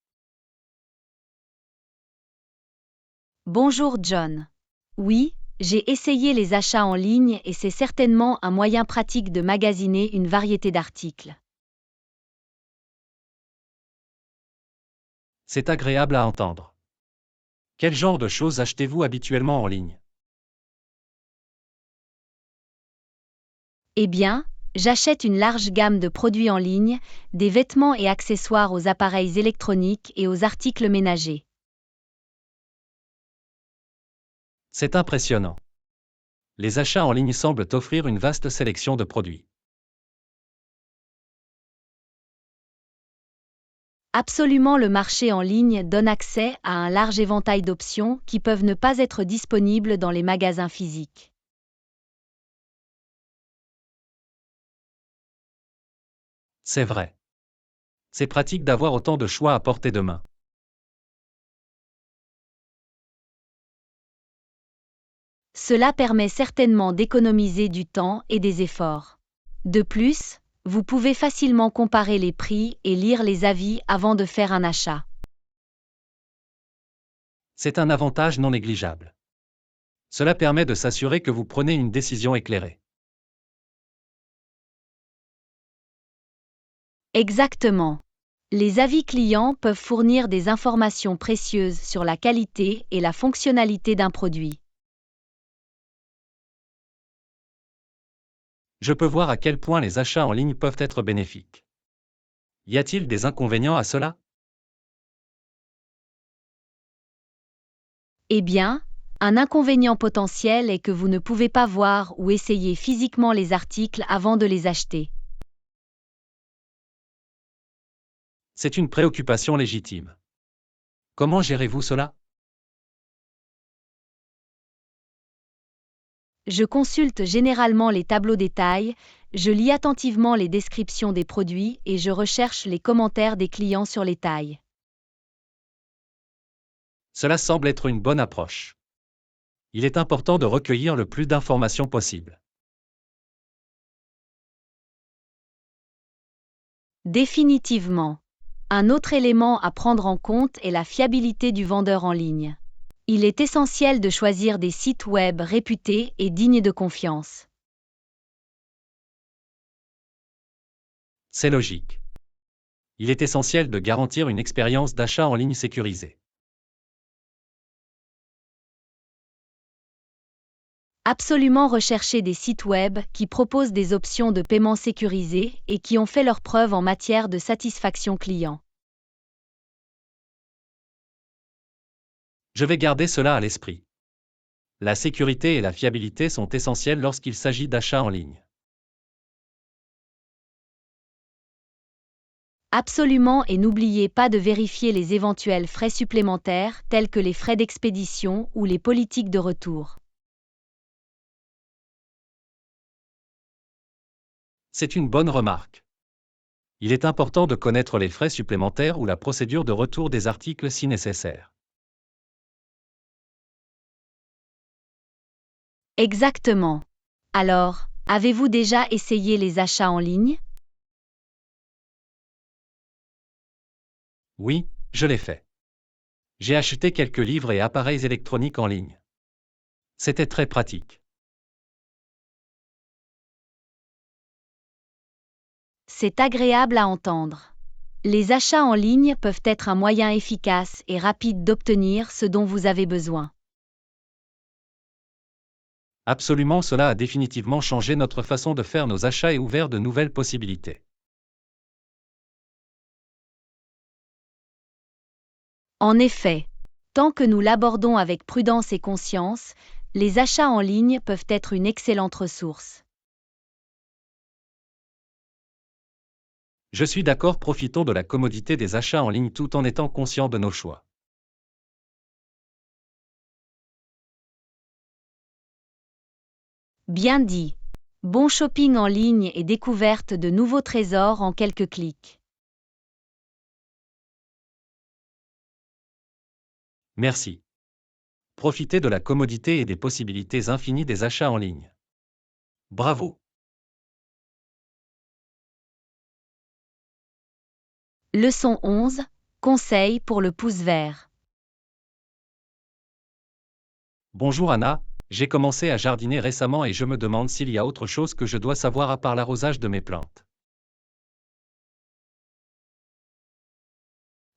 Bonjour John. Oui, j'ai essayé les achats en ligne et c'est certainement un moyen pratique de magasiner une variété d'articles. C'est agréable à entendre. Quel genre de choses achetez-vous habituellement en ligne? Eh bien, j'achète une large gamme de produits en ligne, des vêtements et accessoires aux appareils électroniques et aux articles ménagers. C'est impressionnant. Les achats en ligne semblent offrir une vaste sélection de produits. Absolument, le marché en ligne donne accès à un large éventail d'options qui peuvent ne pas être disponibles dans les magasins physiques. C'est vrai. C'est pratique d'avoir autant de choix à portée de main. Cela permet certainement d'économiser du temps et des efforts. De plus, vous pouvez facilement comparer les prix et lire les avis avant de faire un achat. C'est un avantage non négligeable. Cela permet de s'assurer que vous prenez une décision éclairée. Exactement. Les avis clients peuvent fournir des informations précieuses sur la qualité et la fonctionnalité d'un produit. Je peux voir à quel point les achats en ligne peuvent être bénéfiques. Y a-t-il des inconvénients à cela? Eh bien, un inconvénient potentiel est que vous ne pouvez pas voir ou essayer physiquement les articles avant de les acheter. C'est une préoccupation légitime. Comment gérez-vous cela? Je consulte généralement les tableaux détails, je lis attentivement les descriptions des produits et je recherche les commentaires des clients sur les tailles. Cela semble être une bonne approche. Il est important de recueillir le plus d'informations possible. Définitivement. Un autre élément à prendre en compte est la fiabilité du vendeur en ligne. Il est essentiel de choisir des sites web réputés et dignes de confiance. C'est logique. Il est essentiel de garantir une expérience d'achat en ligne sécurisée. Absolument, rechercher des sites web qui proposent des options de paiement sécurisées et qui ont fait leurs preuves en matière de satisfaction client. Je vais garder cela à l'esprit. La sécurité et la fiabilité sont essentielles lorsqu'il s'agit d'achats en ligne. Absolument, et n'oubliez pas de vérifier les éventuels frais supplémentaires tels que les frais d'expédition ou les politiques de retour. C'est une bonne remarque. Il est important de connaître les frais supplémentaires ou la procédure de retour des articles si nécessaire. Exactement. Alors, avez-vous déjà essayé les achats en ligne? Oui, je l'ai fait. J'ai acheté quelques livres et appareils électroniques en ligne. C'était très pratique. C'est agréable à entendre. Les achats en ligne peuvent être un moyen efficace et rapide d'obtenir ce dont vous avez besoin. Absolument, cela a définitivement changé notre façon de faire nos achats et ouvert de nouvelles possibilités. En effet, tant que nous l'abordons avec prudence et conscience, les achats en ligne peuvent être une excellente ressource. Je suis d'accord, profitons de la commodité des achats en ligne tout en étant conscients de nos choix. Bien dit. Bon shopping en ligne et découverte de nouveaux trésors en quelques clics. Merci. Profitez de la commodité et des possibilités infinies des achats en ligne. Bravo! Leçon 11. Conseils pour le pouce vert. Bonjour Anna, j'ai commencé à jardiner récemment et je me demande s'il y a autre chose que je dois savoir à part l'arrosage de mes plantes.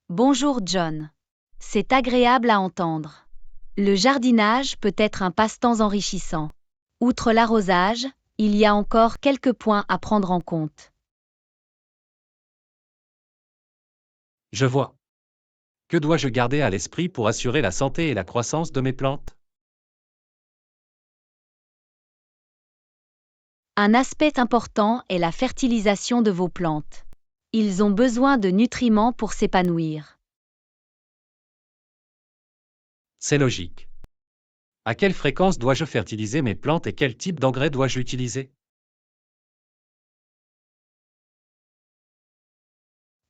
Bonjour John. C'est agréable à entendre. Le jardinage peut être un passe-temps enrichissant. Outre l'arrosage, il y a encore quelques points à prendre en compte. Je vois. Que dois-je garder à l'esprit pour assurer la santé et la croissance de mes plantes? Un aspect important est la fertilisation de vos plantes. Ils ont besoin de nutriments pour s'épanouir. C'est logique. À quelle fréquence dois-je fertiliser mes plantes et quel type d'engrais dois-je utiliser?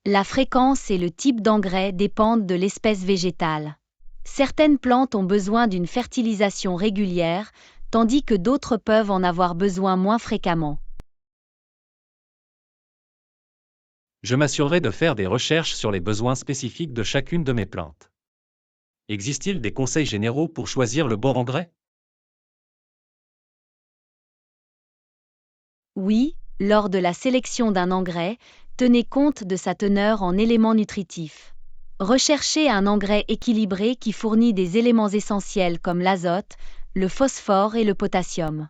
La fréquence et le type d'engrais dépendent de l'espèce végétale. Certaines plantes ont besoin d'une fertilisation régulière, tandis que d'autres peuvent en avoir besoin moins fréquemment. Je m'assurerai de faire des recherches sur les besoins spécifiques de chacune de mes plantes. Existe-t-il des conseils généraux pour choisir le bon engrais? Oui, lors de la sélection d'un engrais, tenez compte de sa teneur en éléments nutritifs. Recherchez un engrais équilibré qui fournit des éléments essentiels comme l'azote, le phosphore et le potassium.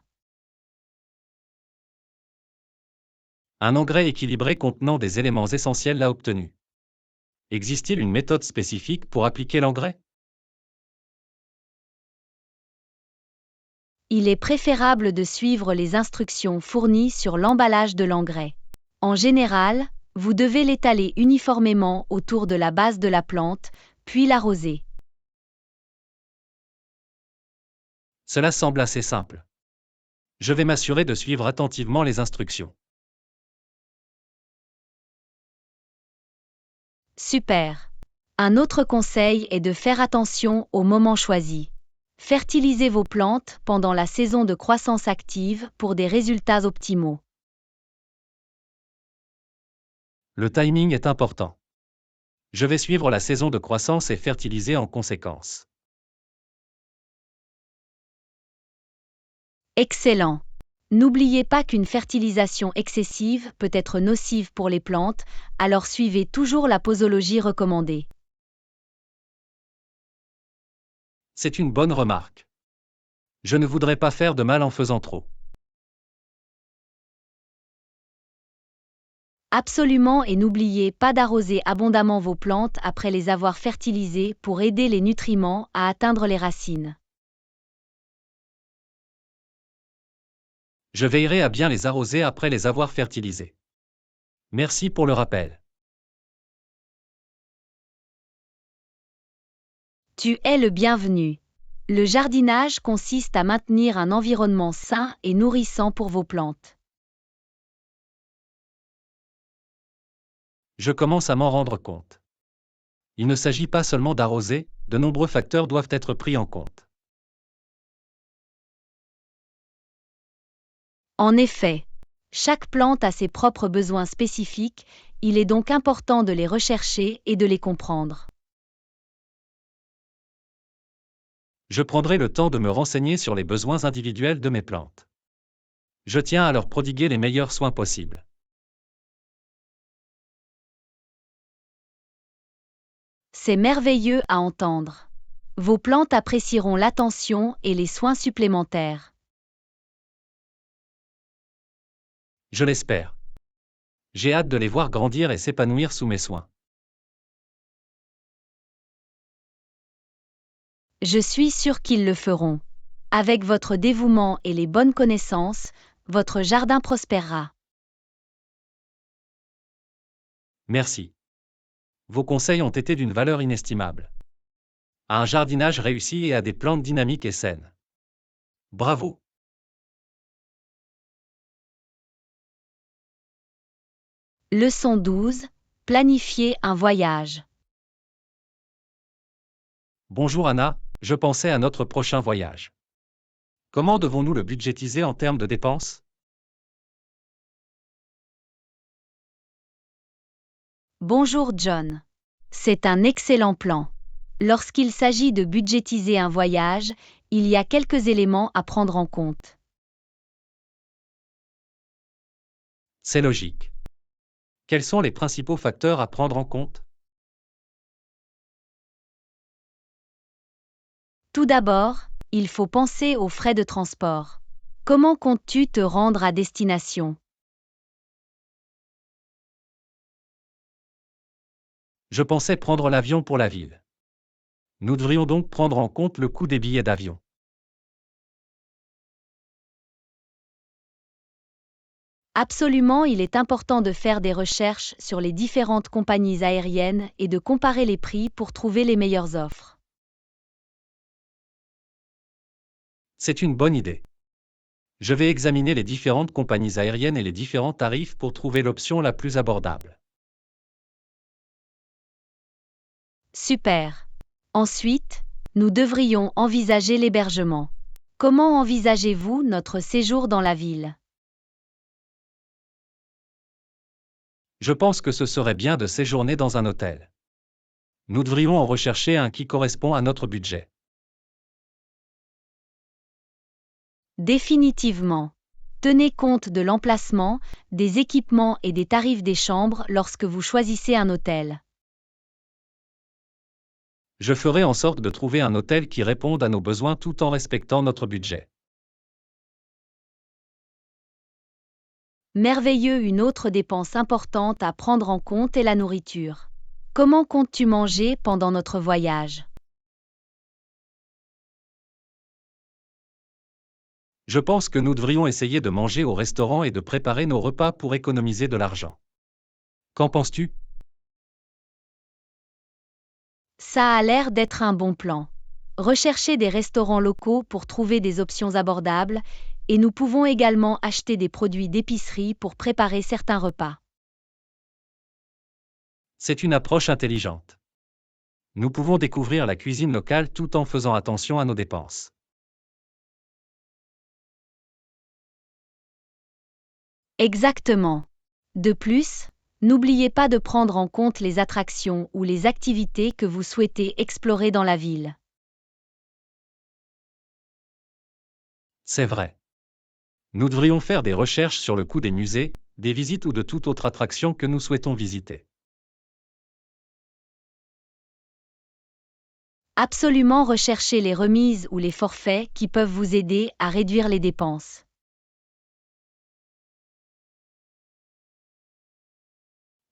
Un engrais équilibré contenant des éléments essentiels l'a obtenu. Existe-t-il une méthode spécifique pour appliquer l'engrais? Il est préférable de suivre les instructions fournies sur l'emballage de l'engrais. En général, vous devez l'étaler uniformément autour de la base de la plante, puis l'arroser. Cela semble assez simple. Je vais m'assurer de suivre attentivement les instructions. Super. Un autre conseil est de faire attention au moment choisi. Fertilisez vos plantes pendant la saison de croissance active pour des résultats optimaux. Le timing est important. Je vais suivre la saison de croissance et fertiliser en conséquence. Excellent. N'oubliez pas qu'une fertilisation excessive peut être nocive pour les plantes, alors suivez toujours la posologie recommandée. C'est une bonne remarque. Je ne voudrais pas faire de mal en faisant trop. Absolument, et n'oubliez pas d'arroser abondamment vos plantes après les avoir fertilisées pour aider les nutriments à atteindre les racines. Je veillerai à bien les arroser après les avoir fertilisés. Merci pour le rappel. Tu es le bienvenu. Le jardinage consiste à maintenir un environnement sain et nourrissant pour vos plantes. Je commence à m'en rendre compte. Il ne s'agit pas seulement d'arroser, de nombreux facteurs doivent être pris en compte. En effet, chaque plante a ses propres besoins spécifiques, il est donc important de les rechercher et de les comprendre. Je prendrai le temps de me renseigner sur les besoins individuels de mes plantes. Je tiens à leur prodiguer les meilleurs soins possibles. C'est merveilleux à entendre. Vos plantes apprécieront l'attention et les soins supplémentaires. Je l'espère. J'ai hâte de les voir grandir et s'épanouir sous mes soins. Je suis sûr qu'ils le feront. Avec votre dévouement et les bonnes connaissances, votre jardin prospérera. Merci. Vos conseils ont été d'une valeur inestimable. À un jardinage réussi et à des plantes dynamiques et saines. Bravo! Leçon 12. Planifier un voyage. Bonjour Anna, Je pensais à notre prochain voyage. Comment devons-nous le budgétiser en termes de dépenses? Bonjour John. C'est un excellent plan. Lorsqu'il s'agit de budgétiser un voyage, il y a quelques éléments à prendre en compte. C'est logique. Quels sont les principaux facteurs à prendre en compte? Tout d'abord, il faut penser aux frais de transport. Comment comptes-tu te rendre à destination? Je pensais prendre l'avion pour la ville. Nous devrions donc prendre en compte le coût des billets d'avion. Absolument, il est important de faire des recherches sur les différentes compagnies aériennes et de comparer les prix pour trouver les meilleures offres. C'est une bonne idée. Je vais examiner les différentes compagnies aériennes et les différents tarifs pour trouver l'option la plus abordable. Super. Ensuite, nous devrions envisager l'hébergement. Comment envisagez-vous notre séjour dans la ville? Je pense que ce serait bien de séjourner dans un hôtel. Nous devrions en rechercher un qui correspond à notre budget. Définitivement. Tenez compte de l'emplacement, des équipements et des tarifs des chambres lorsque vous choisissez un hôtel. Je ferai en sorte de trouver un hôtel qui réponde à nos besoins tout en respectant notre budget. Merveilleux, une autre dépense importante à prendre en compte est la nourriture. Comment comptes-tu manger pendant notre voyage? Je pense que nous devrions essayer de manger au restaurant et de préparer nos repas pour économiser de l'argent. Qu'en penses-tu? Ça a l'air d'être un bon plan. Recherchez des restaurants locaux pour trouver des options abordables, et nous pouvons également acheter des produits d'épicerie pour préparer certains repas. C'est une approche intelligente. Nous pouvons découvrir la cuisine locale tout en faisant attention à nos dépenses. Exactement. De plus, n'oubliez pas de prendre en compte les attractions ou les activités que vous souhaitez explorer dans la ville. C'est vrai. Nous devrions faire des recherches sur le coût des musées, des visites ou de toute autre attraction que nous souhaitons visiter. Absolument, recherchez les remises ou les forfaits qui peuvent vous aider à réduire les dépenses.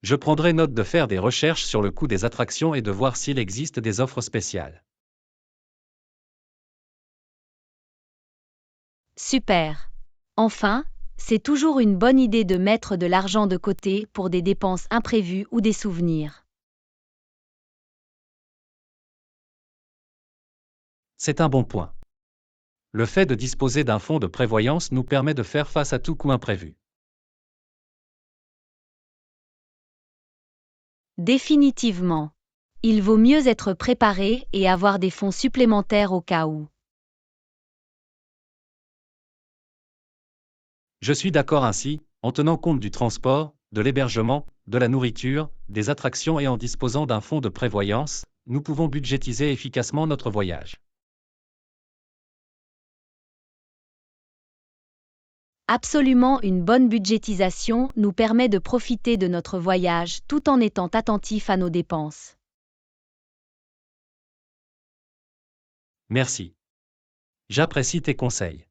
Je prendrai note de faire des recherches sur le coût des attractions et de voir s'il existe des offres spéciales. Super. Enfin, c'est toujours une bonne idée de mettre de l'argent de côté pour des dépenses imprévues ou des souvenirs. C'est un bon point. Le fait de disposer d'un fonds de prévoyance nous permet de faire face à tout coût imprévu. Définitivement. Il vaut mieux être préparé et avoir des fonds supplémentaires au cas où. Je suis d'accord ainsi, en tenant compte du transport, de l'hébergement, de la nourriture, des attractions et en disposant d'un fonds de prévoyance, nous pouvons budgétiser efficacement notre voyage. Absolument, une bonne budgétisation nous permet de profiter de notre voyage tout en étant attentif à nos dépenses. Merci. J'apprécie tes conseils.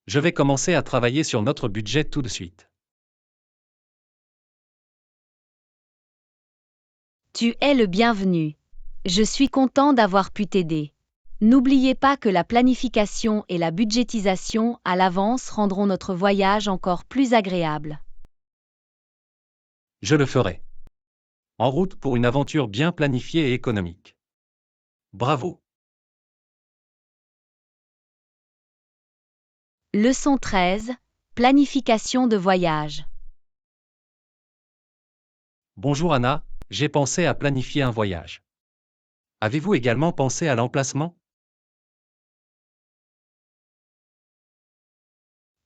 Je vais commencer à travailler sur notre budget tout de suite. Tu es le bienvenu. Je suis content d'avoir pu t'aider. N'oubliez pas que la planification et la budgétisation à l'avance rendront notre voyage encore plus agréable. Je le ferai. En route pour une aventure bien planifiée et économique. Bravo. Leçon 13. Planification de voyage. Bonjour Anna, j'ai pensé à planifier un voyage. Avez-vous également pensé à l'emplacement?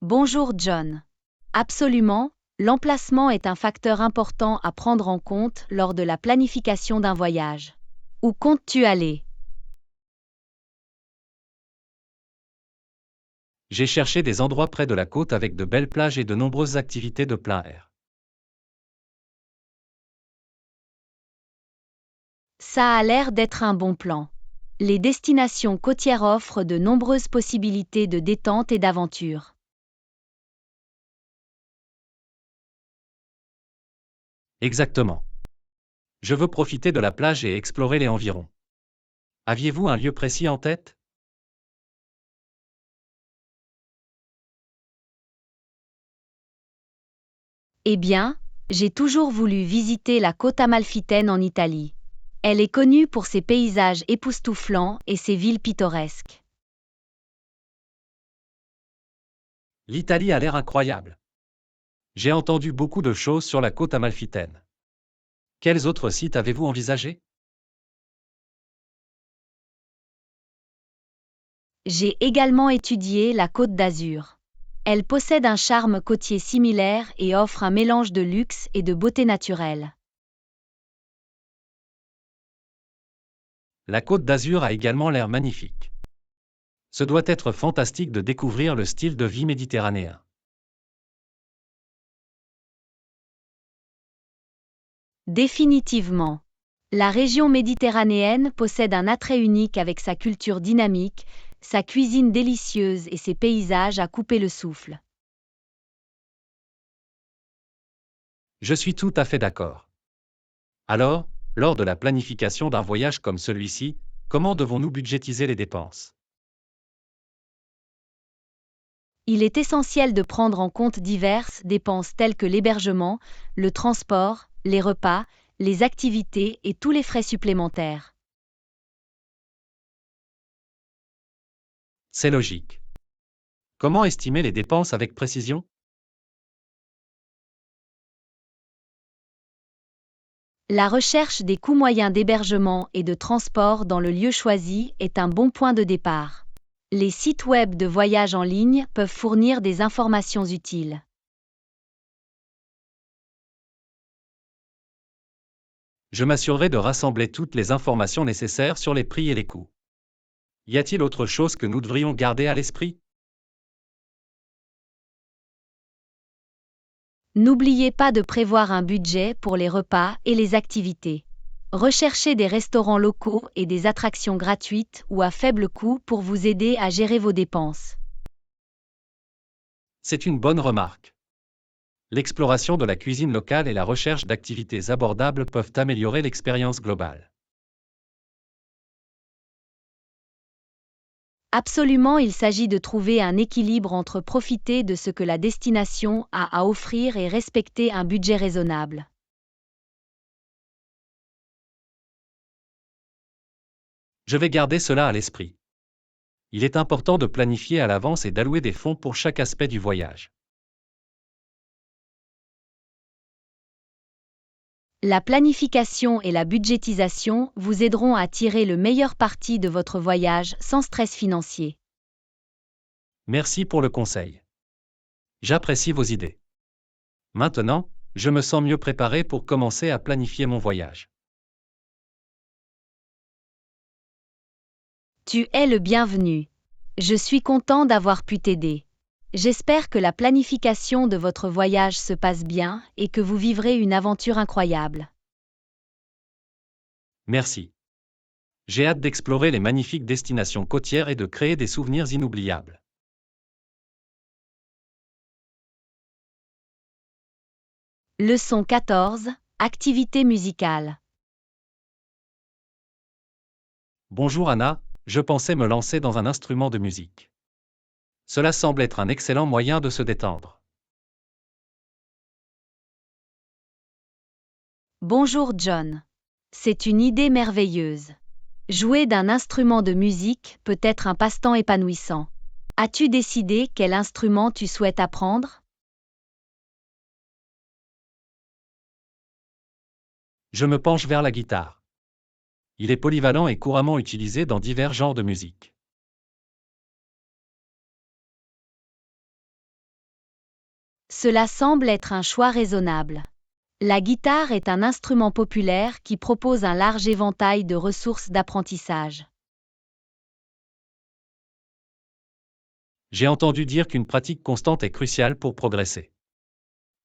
Bonjour John. Absolument, l'emplacement est un facteur important à prendre en compte lors de la planification d'un voyage. Où comptes-tu aller? J'ai cherché des endroits près de la côte avec de belles plages et de nombreuses activités de plein air. Ça a l'air d'être un bon plan. Les destinations côtières offrent de nombreuses possibilités de détente et d'aventure. Exactement. Je veux profiter de la plage et explorer les environs. Aviez-vous un lieu précis en tête? Eh bien, j'ai toujours voulu visiter la côte amalfitaine en Italie. Elle est connue pour ses paysages époustouflants et ses villes pittoresques. L'Italie a l'air incroyable. J'ai entendu beaucoup de choses sur la côte amalfitaine. Quels autres sites avez-vous envisagés? J'ai également étudié la Côte d'Azur. Elle possède un charme côtier similaire et offre un mélange de luxe et de beauté naturelle. La Côte d'Azur a également l'air magnifique. Ce doit être fantastique de découvrir le style de vie méditerranéen. Définitivement. La région méditerranéenne possède un attrait unique avec sa culture dynamique, sa cuisine délicieuse et ses paysages à couper le souffle. Je suis tout à fait d'accord. Alors, lors de la planification d'un voyage comme celui-ci, comment devons-nous budgétiser les dépenses? Il est essentiel de prendre en compte diverses dépenses telles que l'hébergement, le transport, les repas, les activités et tous les frais supplémentaires. C'est logique. Comment estimer les dépenses avec précision? La recherche des coûts moyens d'hébergement et de transport dans le lieu choisi est un bon point de départ. Les sites web de voyage en ligne peuvent fournir des informations utiles. Je m'assurerai de rassembler toutes les informations nécessaires sur les prix et les coûts. Y a-t-il autre chose que nous devrions garder à l'esprit? N'oubliez pas de prévoir un budget pour les repas et les activités. Recherchez des restaurants locaux et des attractions gratuites ou à faible coût pour vous aider à gérer vos dépenses. C'est une bonne remarque. L'exploration de la cuisine locale et la recherche d'activités abordables peuvent améliorer l'expérience globale. Absolument, il s'agit de trouver un équilibre entre profiter de ce que la destination a à offrir et respecter un budget raisonnable. Je vais garder cela à l'esprit. Il est important de planifier à l'avance et d'allouer des fonds pour chaque aspect du voyage. La planification et la budgétisation vous aideront à tirer le meilleur parti de votre voyage sans stress financier. Merci pour le conseil. J'apprécie vos idées. Maintenant, je me sens mieux préparé pour commencer à planifier mon voyage. Tu es le bienvenu. Je suis content d'avoir pu t'aider. J'espère que la planification de votre voyage se passe bien et que vous vivrez une aventure incroyable. Merci. J'ai hâte d'explorer les magnifiques destinations côtières et de créer des souvenirs inoubliables. Leçon 14. Activité musicale. Bonjour Anna, je pensais me lancer dans un instrument de musique. Cela semble être un excellent moyen de se détendre. Bonjour John. C'est une idée merveilleuse. Jouer d'un instrument de musique peut être un passe-temps épanouissant. As-tu décidé quel instrument tu souhaites apprendre? Je me penche vers la guitare. Il est polyvalent et couramment utilisé dans divers genres de musique. Cela semble être un choix raisonnable. La guitare est un instrument populaire qui propose un large éventail de ressources d'apprentissage. J'ai entendu dire qu'une pratique constante est cruciale pour progresser.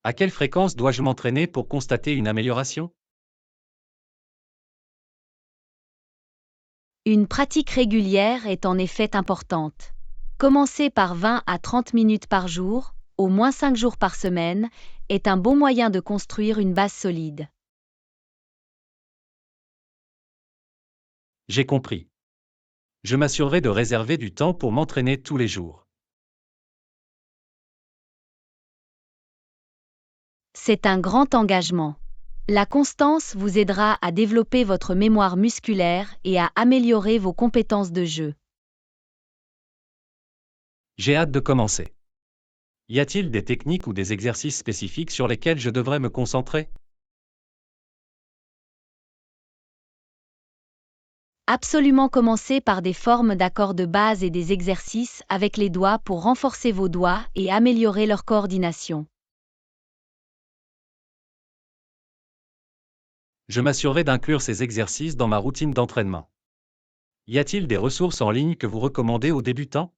À quelle fréquence dois-je m'entraîner pour constater une amélioration? Une pratique régulière est en effet importante. Commencer par 20 à 30 minutes par jour, au moins 5 jours par semaine, est un bon moyen de construire une base solide. J'ai compris. Je m'assurerai de réserver du temps pour m'entraîner tous les jours. C'est un grand engagement. La constance vous aidera à développer votre mémoire musculaire et à améliorer vos compétences de jeu. J'ai hâte de commencer. Y a-t-il des techniques ou des exercices spécifiques sur lesquels je devrais me concentrer? Absolument commencer par des formes d'accords de base et des exercices avec les doigts pour renforcer vos doigts et améliorer leur coordination. Je m'assurerai d'inclure ces exercices dans ma routine d'entraînement. Y a-t-il des ressources en ligne que vous recommandez aux débutants?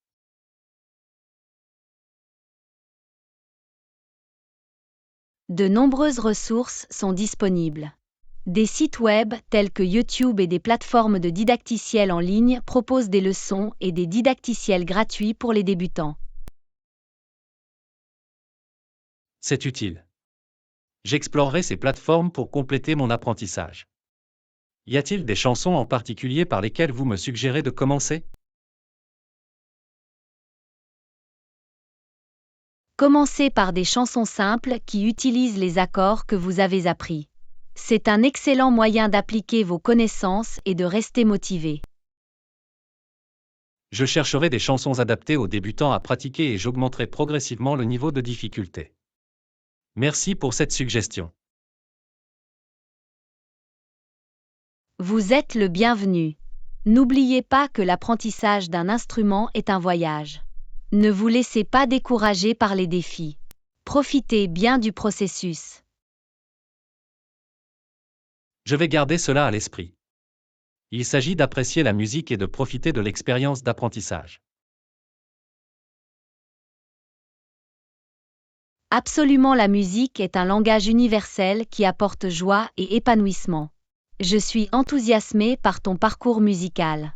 De nombreuses ressources sont disponibles. Des sites web tels que YouTube et des plateformes de didacticiels en ligne proposent des leçons et des didacticiels gratuits pour les débutants. C'est utile. J'explorerai ces plateformes pour compléter mon apprentissage. Y a-t-il des chansons en particulier par lesquelles vous me suggérez de commencer? Commencez par des chansons simples qui utilisent les accords que vous avez appris. C'est un excellent moyen d'appliquer vos connaissances et de rester motivé. Je chercherai des chansons adaptées aux débutants à pratiquer et j'augmenterai progressivement le niveau de difficulté. Merci pour cette suggestion. Vous êtes le bienvenu. N'oubliez pas que l'apprentissage d'un instrument est un voyage. Ne vous laissez pas décourager par les défis. Profitez bien du processus. Je vais garder cela à l'esprit. Il s'agit d'apprécier la musique et de profiter de l'expérience d'apprentissage. Absolument, la musique est un langage universel qui apporte joie et épanouissement. Je suis enthousiasmé par ton parcours musical.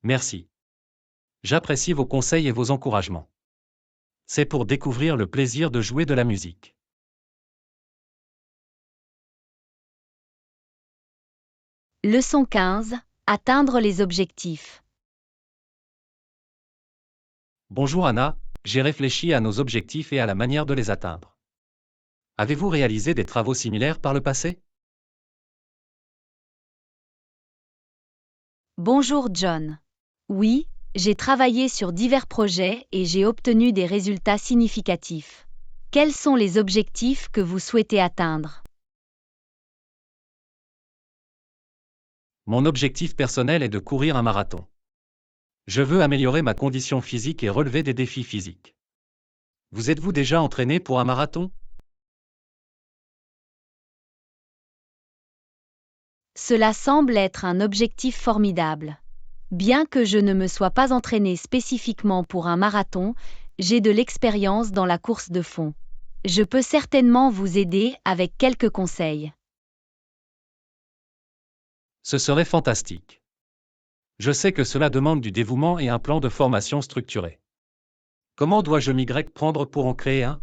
Merci. J'apprécie vos conseils et vos encouragements. C'est pour découvrir le plaisir de jouer de la musique. Leçon 15. Atteindre les objectifs. Bonjour Anna, j'ai réfléchi à nos objectifs et à la manière de les atteindre. Avez-vous réalisé des travaux similaires par le passé? Bonjour John. Oui, j'ai travaillé sur divers projets et j'ai obtenu des résultats significatifs. Quels sont les objectifs que vous souhaitez atteindre? Mon objectif personnel est de courir un marathon. Je veux améliorer ma condition physique et relever des défis physiques. Vous êtes-vous déjà entraîné pour un marathon? Cela semble être un objectif formidable. Bien que je ne me sois pas entraîné spécifiquement pour un marathon, j'ai de l'expérience dans la course de fond. Je peux certainement vous aider avec quelques conseils. Ce serait fantastique. Je sais que cela demande du dévouement et un plan de formation structuré. Comment dois-je m'y prendre pour en créer un?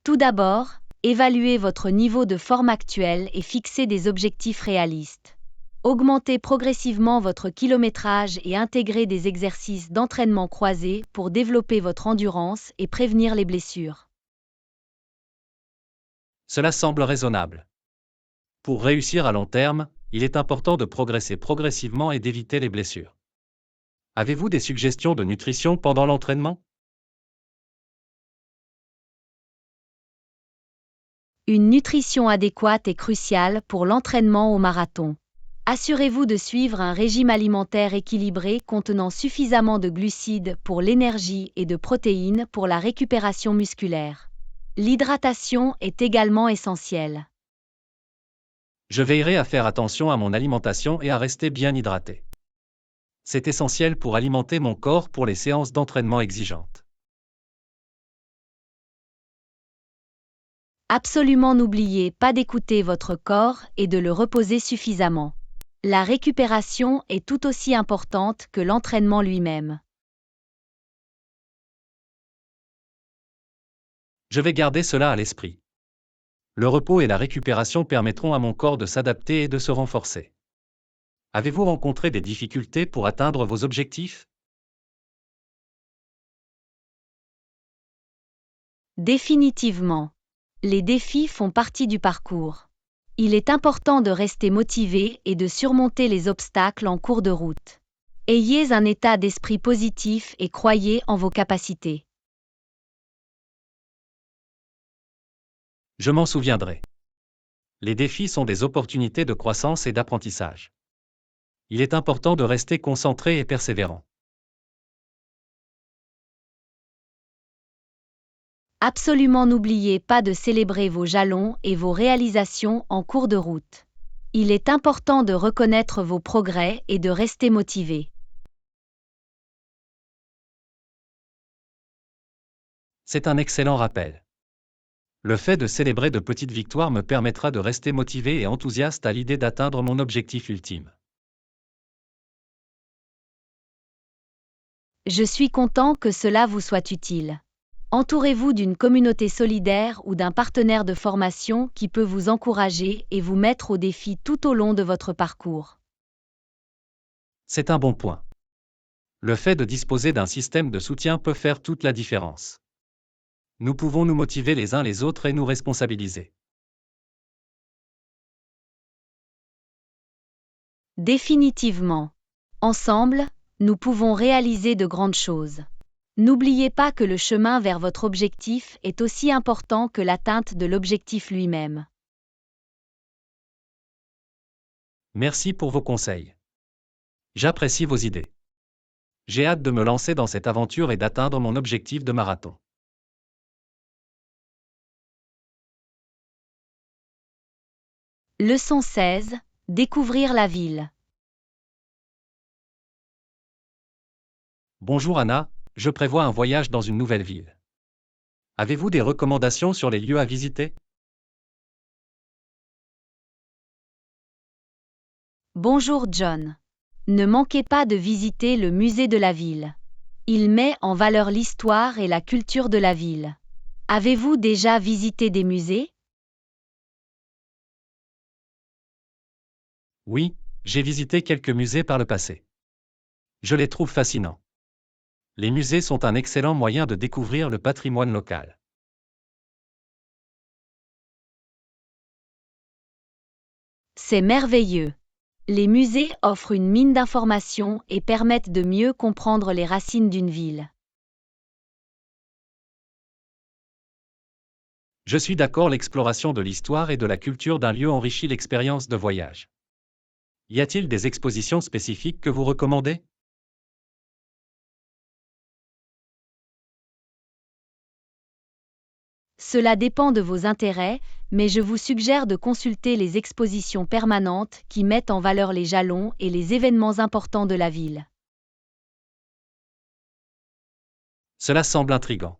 Tout d'abord, évaluez votre niveau de forme actuel et fixez des objectifs réalistes. Augmentez progressivement votre kilométrage et intégrez des exercices d'entraînement croisés pour développer votre endurance et prévenir les blessures. Cela semble raisonnable. Pour réussir à long terme, il est important de progresser progressivement et d'éviter les blessures. Avez-vous des suggestions de nutrition pendant l'entraînement? Une nutrition adéquate est cruciale pour l'entraînement au marathon. Assurez-vous de suivre un régime alimentaire équilibré contenant suffisamment de glucides pour l'énergie et de protéines pour la récupération musculaire. L'hydratation est également essentielle. Je veillerai à faire attention à mon alimentation et à rester bien hydraté. C'est essentiel pour alimenter mon corps pour les séances d'entraînement exigeantes. Absolument n'oubliez pas d'écouter votre corps et de le reposer suffisamment. La récupération est tout aussi importante que l'entraînement lui-même. Je vais garder cela à l'esprit. Le repos et la récupération permettront à mon corps de s'adapter et de se renforcer. Avez-vous rencontré des difficultés pour atteindre vos objectifs? Définitivement. Les défis font partie du parcours. Il est important de rester motivé et de surmonter les obstacles en cours de route. Ayez un état d'esprit positif et croyez en vos capacités. Je m'en souviendrai. Les défis sont des opportunités de croissance et d'apprentissage. Il est important de rester concentré et persévérant. Absolument n'oubliez pas de célébrer vos jalons et vos réalisations en cours de route. Il est important de reconnaître vos progrès et de rester motivé. C'est un excellent rappel. Le fait de célébrer de petites victoires me permettra de rester motivé et enthousiaste à l'idée d'atteindre mon objectif ultime. Je suis content que cela vous soit utile. Entourez-vous d'une communauté solidaire ou d'un partenaire de formation qui peut vous encourager et vous mettre au défi tout au long de votre parcours. C'est un bon point. Le fait de disposer d'un système de soutien peut faire toute la différence. Nous pouvons nous motiver les uns les autres et nous responsabiliser. Définitivement. Ensemble, nous pouvons réaliser de grandes choses. N'oubliez pas que le chemin vers votre objectif est aussi important que l'atteinte de l'objectif lui-même. Merci pour vos conseils. J'apprécie vos idées. J'ai hâte de me lancer dans cette aventure et d'atteindre mon objectif de marathon. Leçon 16. Découvrir la ville. Bonjour Anna, je prévois un voyage dans une nouvelle ville. Avez-vous des recommandations sur les lieux à visiter? Bonjour John. Ne manquez pas de visiter le musée de la ville. Il met en valeur l'histoire et la culture de la ville. Avez-vous déjà visité des musées? Oui, j'ai visité quelques musées par le passé. Je les trouve fascinants. Les musées sont un excellent moyen de découvrir le patrimoine local. C'est merveilleux. Les musées offrent une mine d'informations et permettent de mieux comprendre les racines d'une ville. Je suis d'accord, l'exploration de l'histoire et de la culture d'un lieu enrichit l'expérience de voyage. Y a-t-il des expositions spécifiques que vous recommandez? Cela dépend de vos intérêts, mais je vous suggère de consulter les expositions permanentes qui mettent en valeur les jalons et les événements importants de la ville. Cela semble intriguant.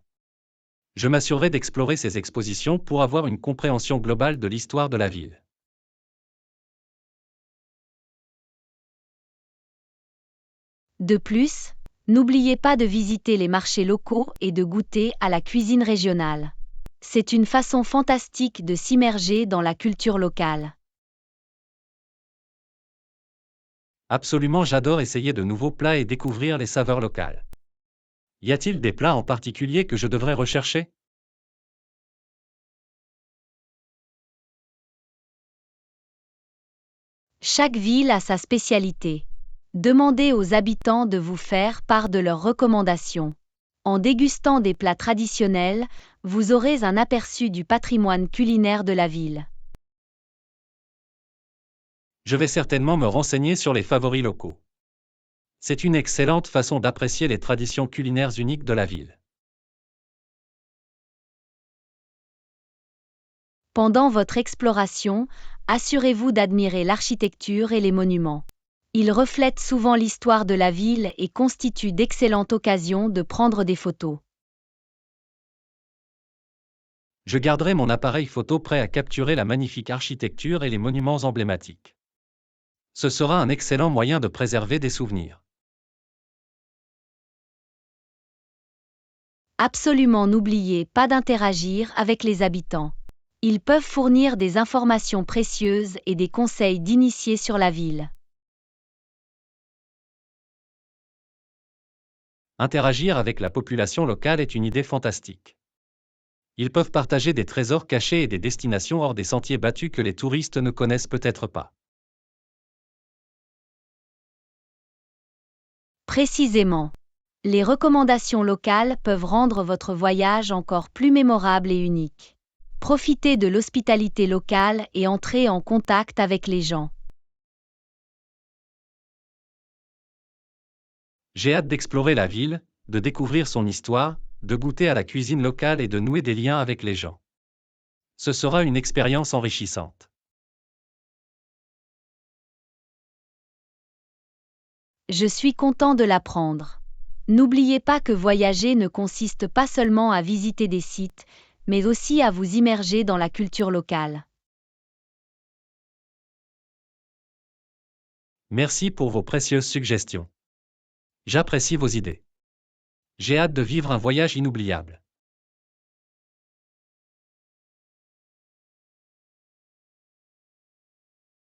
Je m'assurerai d'explorer ces expositions pour avoir une compréhension globale de l'histoire de la ville. De plus, n'oubliez pas de visiter les marchés locaux et de goûter à la cuisine régionale. C'est une façon fantastique de s'immerger dans la culture locale. Absolument, j'adore essayer de nouveaux plats et découvrir les saveurs locales. Y a-t-il des plats en particulier que je devrais rechercher? Chaque ville a sa spécialité. Demandez aux habitants de vous faire part de leurs recommandations. En dégustant des plats traditionnels, vous aurez un aperçu du patrimoine culinaire de la ville. Je vais certainement me renseigner sur les favoris locaux. C'est une excellente façon d'apprécier les traditions culinaires uniques de la ville. Pendant votre exploration, assurez-vous d'admirer l'architecture et les monuments. Ils reflètent souvent l'histoire de la ville et constituent d'excellentes occasions de prendre des photos. Je garderai mon appareil photo prêt à capturer la magnifique architecture et les monuments emblématiques. Ce sera un excellent moyen de préserver des souvenirs. Absolument n'oubliez pas d'interagir avec les habitants. Ils peuvent fournir des informations précieuses et des conseils d'initiés sur la ville. Interagir avec la population locale est une idée fantastique. Ils peuvent partager des trésors cachés et des destinations hors des sentiers battus que les touristes ne connaissent peut-être pas. Précisément. Les recommandations locales peuvent rendre votre voyage encore plus mémorable et unique. Profitez de l'hospitalité locale et entrez en contact avec les gens. J'ai hâte d'explorer la ville, de découvrir son histoire, de goûter à la cuisine locale et de nouer des liens avec les gens. Ce sera une expérience enrichissante. Je suis content de l'apprendre. N'oubliez pas que voyager ne consiste pas seulement à visiter des sites, mais aussi à vous immerger dans la culture locale. Merci pour vos précieuses suggestions. J'apprécie vos idées. J'ai hâte de vivre un voyage inoubliable.